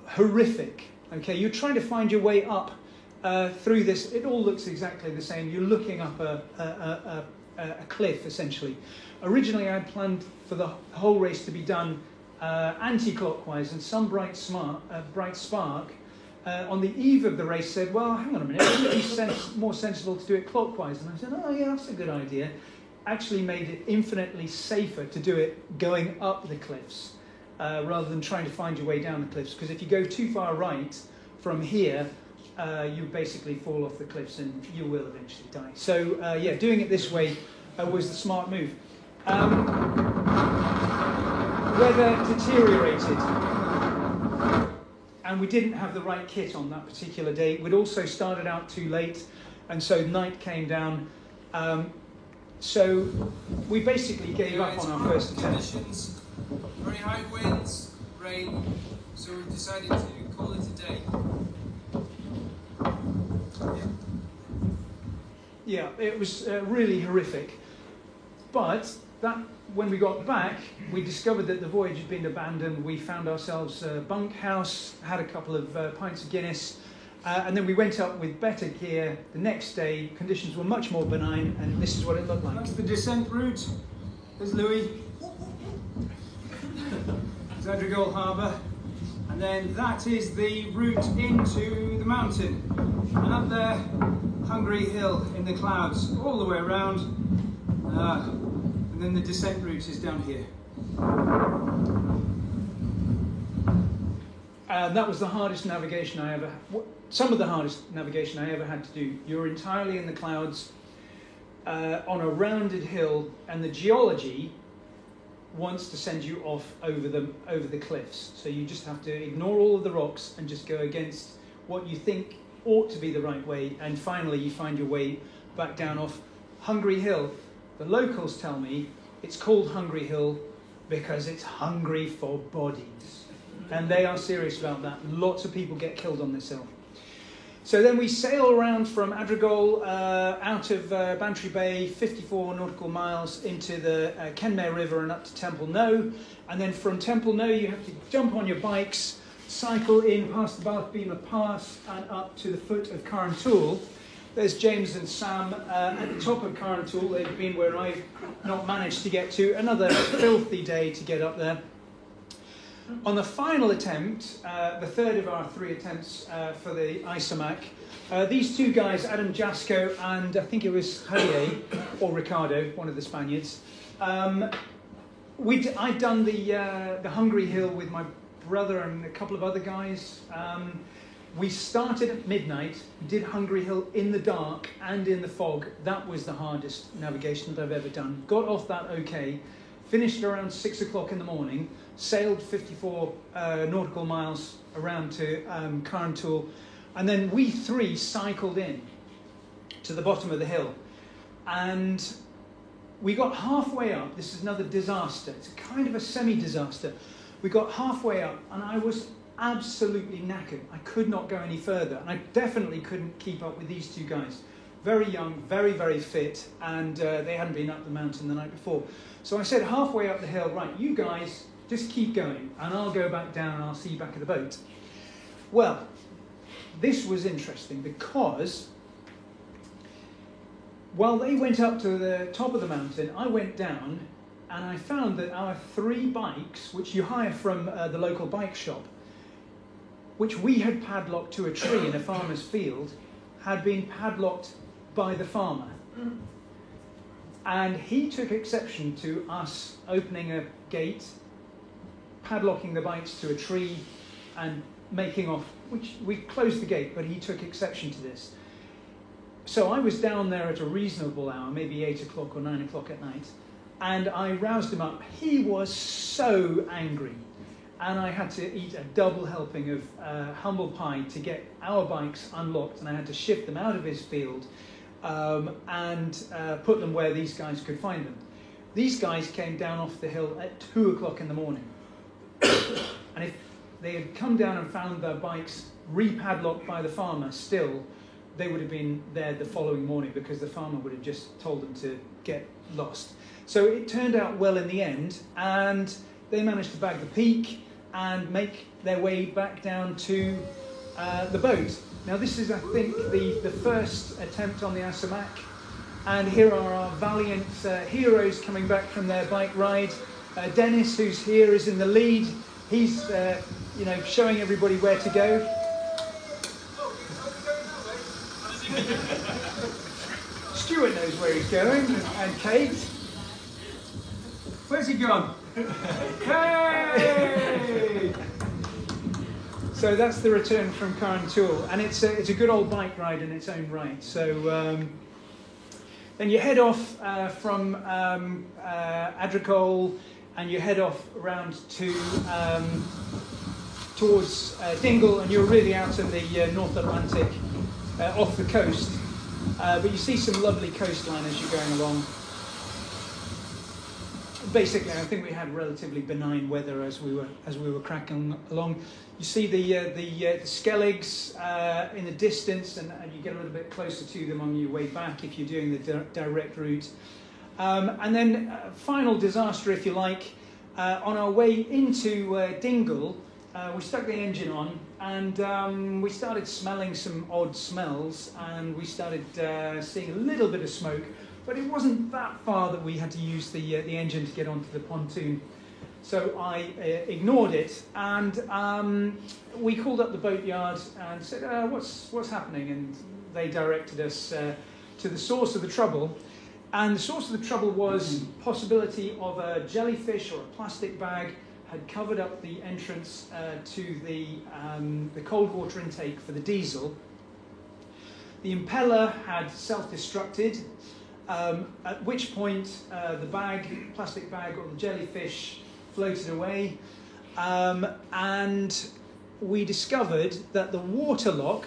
horrific. Okay, you're trying to find your way up through this. It all looks exactly the same. You're looking up a cliff, essentially. Originally, I had planned for the whole race to be done anti-clockwise, and some bright spark on the eve of the race said, well, hang on a minute, wouldn't it be more sensible to do it clockwise? And I said, oh yeah, that's a good idea. Actually made it infinitely safer to do it going up the cliffs rather than trying to find your way down the cliffs, because if you go too far right from here, you basically fall off the cliffs and you will eventually die. So yeah, doing it this way was the smart move. Weather deteriorated, and we didn't have the right kit on that particular day. We'd also started out too late, and so night came down. So we basically gave up on our first attempt. Conditions, very high winds, rain, so we decided to call it a day. Yeah, it was really horrific. But that, when we got back, we discovered that the voyage had been abandoned. We found ourselves a bunkhouse, had a couple of pints of Guinness, and then we went up with better gear the next day. Conditions were much more benign, and this is what it looked like. That's the descent route. There's Louis. There's Adrigole Harbour. And then that is the route into the mountain. And up there, Hungry Hill in the clouds, all the way around. And then the descent route is down here. That was the hardest navigation I ever, some of the hardest navigation I ever had to do. You're entirely in the clouds on a rounded hill, and the geology wants to send you off over the cliffs. So you just have to ignore all of the rocks and just go against what you think ought to be the right way, and finally you find your way back down off Hungry Hill. The locals tell me it's called Hungry Hill because it's hungry for bodies. And they are serious about that. Lots of people get killed on this hill. So then we sail around from Adrigole out of Bantry Bay, 54 nautical miles into the Kenmare River and up to Temple Knowe. And then from Temple Knowe you have to jump on your bikes, cycle in past the Bathbeamer Pass and up to the foot of Carrantoul. There's James and Sam at the top of Carrantoul. They've been where I've not managed to get to. Another filthy day to get up there. On the final attempt, the third of our 3 attempts for the Isomac, these 2 guys, Adam Jasco and I think it was Javier, or Ricardo, one of the Spaniards, I'd done the Hungry Hill with my brother and a couple of other guys. We started at midnight, did Hungry Hill in the dark and in the fog. That was the hardest navigation that I've ever done. Got off that okay, finished around 6 o'clock in the morning, sailed 54 nautical miles around to Carrantoul, and then we 3 cycled in to the bottom of the hill. And we got halfway up. This is another disaster. It's kind of a semi-disaster. We got halfway up, and I was absolutely knackered. I could not go any further, and I definitely couldn't keep up with these 2 guys. Very young, very, very fit, and they hadn't been up the mountain the night before. So I said halfway up the hill, right, you guys just keep going, and I'll go back down and I'll see you back at the boat. Well, this was interesting because while they went up to the top of the mountain, I went down, and I found that our 3 bikes, which you hire from the local bike shop, which we had padlocked to a tree in a farmer's field, had been padlocked by the farmer. And he took exception to us opening a gate, padlocking the bikes to a tree, and making off, which we closed the gate, but he took exception to this. So I was down there at a reasonable hour, maybe 8 o'clock or 9 o'clock at night, and I roused him up. He was so angry, and I had to eat a double helping of humble pie to get our bikes unlocked, and I had to shift them out of his field and put them where these guys could find them. These guys came down off the hill at 2 o'clock in the morning. And if they had come down and found their bikes repadlocked by the farmer still, they would have been there the following morning because the farmer would have just told them to get lost. So it turned out well in the end, and they managed to bag the peak and make their way back down to the boat. Now this is, I think, the first attempt on the Isomac, and here are our valiant heroes coming back from their bike ride. Dennis, who's here, is in the lead. He's showing everybody where to go. Stuart knows where he's going, and Kate. Where's he gone? Hey! So that's the return from Carrantoul, and it's a good old bike ride in its own right. So then you head off from Adrigole, and you head off around to towards Dingle, and you're really out in the North Atlantic, off the coast. But you see some lovely coastline as you're going along. Basically, I think we had relatively benign weather as we were cracking along. You see the Skelligs in the distance, and you get a little bit closer to them on your way back if you're doing the direct route. And then final disaster, if you like, on our way into Dingle, we stuck the engine on, and we started smelling some odd smells, and we started seeing a little bit of smoke. But it wasn't that far that we had to use the engine to get onto the pontoon. So I ignored it, and we called up the boatyard and said, what's happening? And they directed us to the source of the trouble. And the source of the trouble was possibility of a jellyfish or a plastic bag had covered up the entrance to the cold water intake for the diesel. The impeller had self-destructed. At which point the plastic bag or the jellyfish floated away, and we discovered that the water lock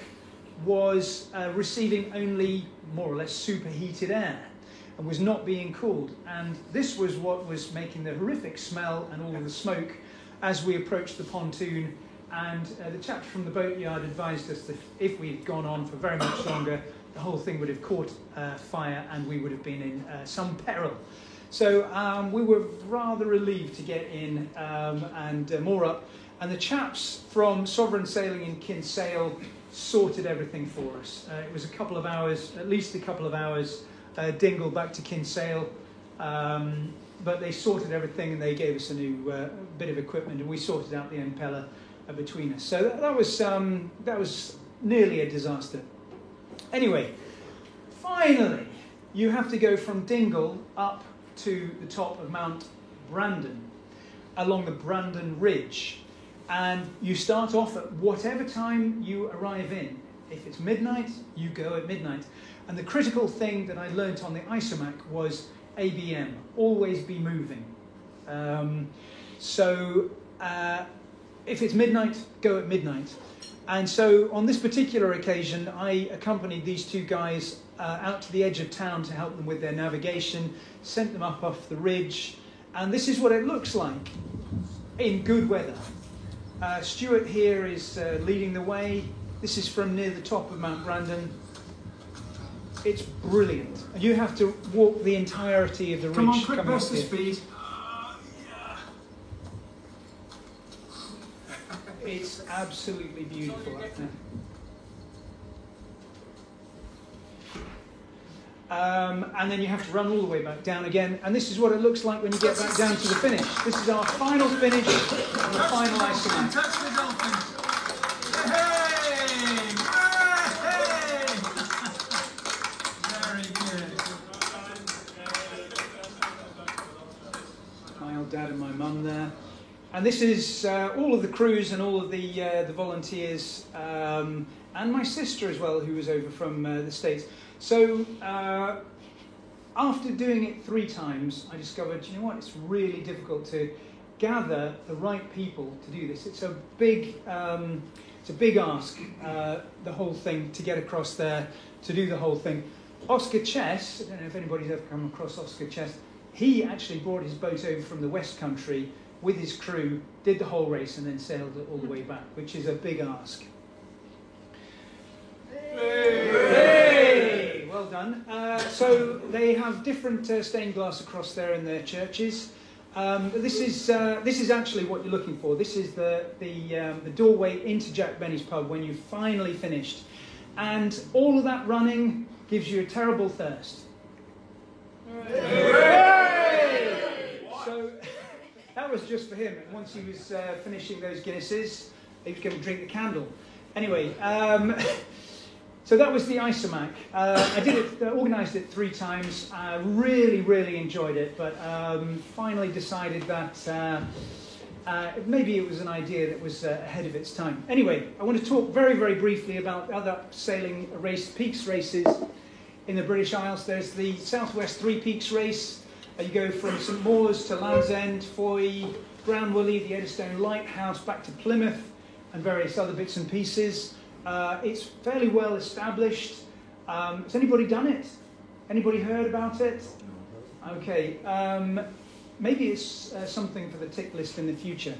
was receiving only more or less superheated air and was not being cooled, and this was what was making the horrific smell and all of the smoke as we approached the pontoon. And the chaps from the boatyard advised us that if we had gone on for very much longer, the whole thing would have caught fire and we would have been in some peril. So we were rather relieved to get in and moor up. And the chaps from Sovereign Sailing in Kinsale sorted everything for us. It was a couple of hours, at least a couple of hours, Dingle back to Kinsale. But they sorted everything and they gave us a new bit of equipment, and we sorted out the impeller between us. So that was nearly a disaster. Anyway, finally, you have to go from Dingle up to the top of Mount Brandon, along the Brandon Ridge. And you start off at whatever time you arrive in. If it's midnight, you go at midnight. And the critical thing that I learnt on the ISOMAC was ABM, always be moving. If it's midnight, go at midnight. And so on this particular occasion, I accompanied these two guys out to the edge of town to help them with their navigation, sent them up off the ridge, and this is what it looks like in good weather. Stuart here is leading the way. This is from near the top of Mount Brandon. It's brilliant. You have to walk the entirety of the ridge. Come on, quick burst of speed. It's absolutely beautiful up there. And then you have to run all the way back down again. And this is what it looks like when you get back down to the finish. This is our final finish on the final ISOMAC. Touch the dolphin. Hey! Very good. My old dad and my mum there. And this is all of the crews and all of the volunteers, and my sister as well, who was over from the States. So after doing it 3 times, I discovered, you know what, it's really difficult to gather the right people to do this. It's a big ask, the whole thing, to get across there, to do the whole thing. Oscar Chess, I don't know if anybody's ever come across Oscar Chess, he actually brought his boat over from the West Country with his crew, did the whole race and then sailed it all the way back, which is a big ask. Hey! Well done. So they have different stained glass across there in their churches. This is actually what you're looking for. This is the doorway into Jack Benny's pub when you've finally finished. And all of that running gives you a terrible thirst. Hey! So that was just for him. Once he was finishing those Guinnesses, he was going to drink the candle. Anyway, so that was the ISOMAC. I did it, organised it 3 times. I really, really enjoyed it, but finally decided that maybe it was an idea that was ahead of its time. Anyway, I want to talk very, very briefly about other sailing peaks races in the British Isles. There's the Southwest Three Peaks race. You go from St Maur's to Land's End, Foy, Brownwooley, the Eddystone Lighthouse, back to Plymouth, and various other bits and pieces. It's fairly well established. Has anybody done it? Anybody heard about it? Okay, maybe it's something for the tick list in the future.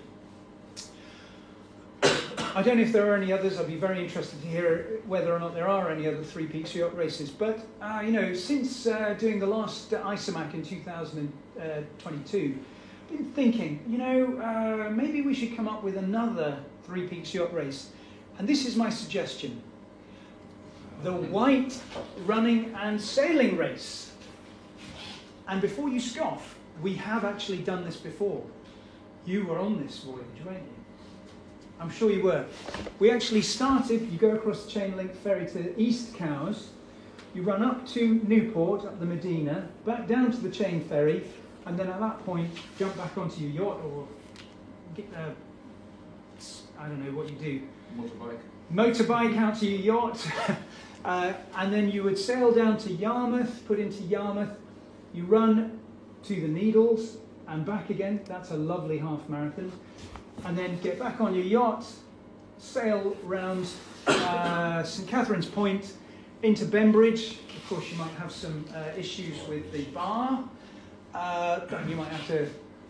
I don't know if there are any others. I'd be very interested to hear whether or not there are any other Three Peaks yacht races. But, you know, since doing the last ISOMAC in 2022, I've been thinking, you know, maybe we should come up with another Three Peaks yacht race. And this is my suggestion. The White Running and Sailing Race. And before you scoff, we have actually done this before. You were on this voyage, weren't you? I'm sure you were. We actually started, you go across the chain link ferry to East Cowes, you run up to Newport, up the Medina, back down to the chain ferry, and then at that point, jump back onto your yacht or get, I don't know what you do. Motorbike out to your yacht. And then you would sail down to Yarmouth, put into Yarmouth, you run to the Needles and back again. That's a lovely half marathon. And then get back on your yacht, sail round St Catherine's Point into Bembridge. Of course, you might have some issues with the bar. You might have to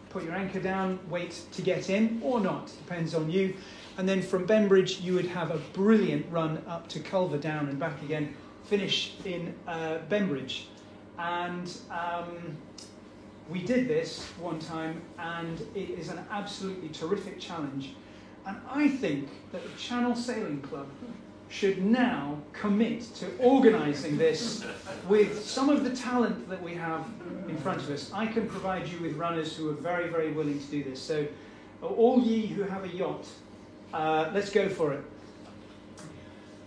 put your anchor down, wait to get in, or not, depends on you. And then from Bembridge, you would have a brilliant run up to Culver Down and back again, finish in Bembridge. And we did this one time, and it is an absolutely terrific challenge. And I think that the Channel Sailing Club should now commit to organising this with some of the talent that we have in front of us. I can provide you with runners who are very, very willing to do this. So all ye who have a yacht, let's go for it.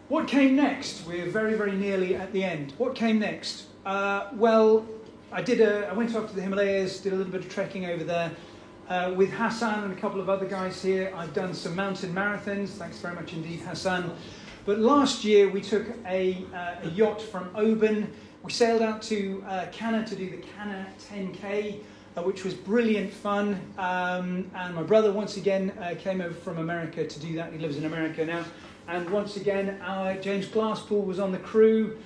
What came next? We're very, very nearly at the end. What came next? Well, I went off to the Himalayas, did a little bit of trekking over there with Hassan and a couple of other guys here. I've done some mountain marathons. Thanks very much indeed, Hassan. But last year we took a yacht from Oban. We sailed out to Canna to do the Canna 10K, which was brilliant fun. And my brother once again came over from America to do that. He lives in America now. And once again, our James Glasspool was on the crew.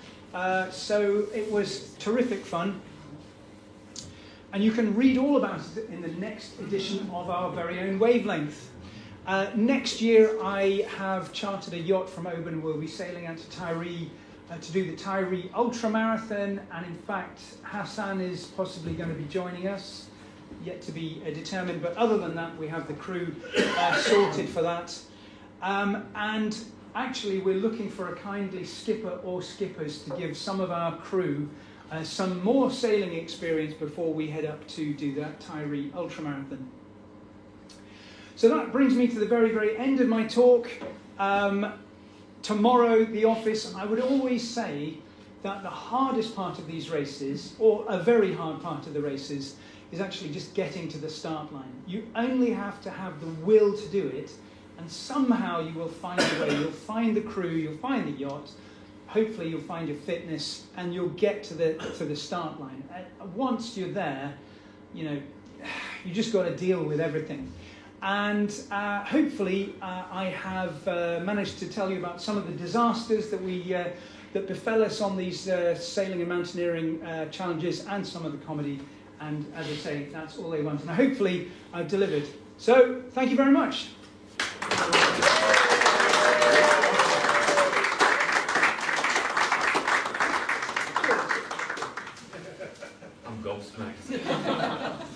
So it was terrific fun. And you can read all about it in the next edition of our very own Wavelength. Next year, I have chartered a yacht from Oban. We'll be sailing out to Tiree to do the Tiree Ultramarathon. And in fact, Hassan is possibly going to be joining us, yet to be determined. But other than that, we have the crew sorted for that. And actually, we're looking for a kindly skipper or skippers to give some of our crew some more sailing experience before we head up to do that Tiree Ultramarathon. So that brings me to the very, very end of my talk. Tomorrow, the office, I would always say that the hardest part of these races, or a very hard part of the races, is actually just getting to the start line. You only have to have the will to do it, and somehow you will find a way. You'll find the crew, you'll find the yacht, hopefully you'll find your fitness, and you'll get to the start line. Once you're there, you know, you just got to deal with everything. And hopefully I have managed to tell you about some of the disasters that that befell us on these sailing and mountaineering challenges, and some of the comedy. And as I say, that's all they want. And hopefully I've delivered. So thank you very much. I'm gobsmacked.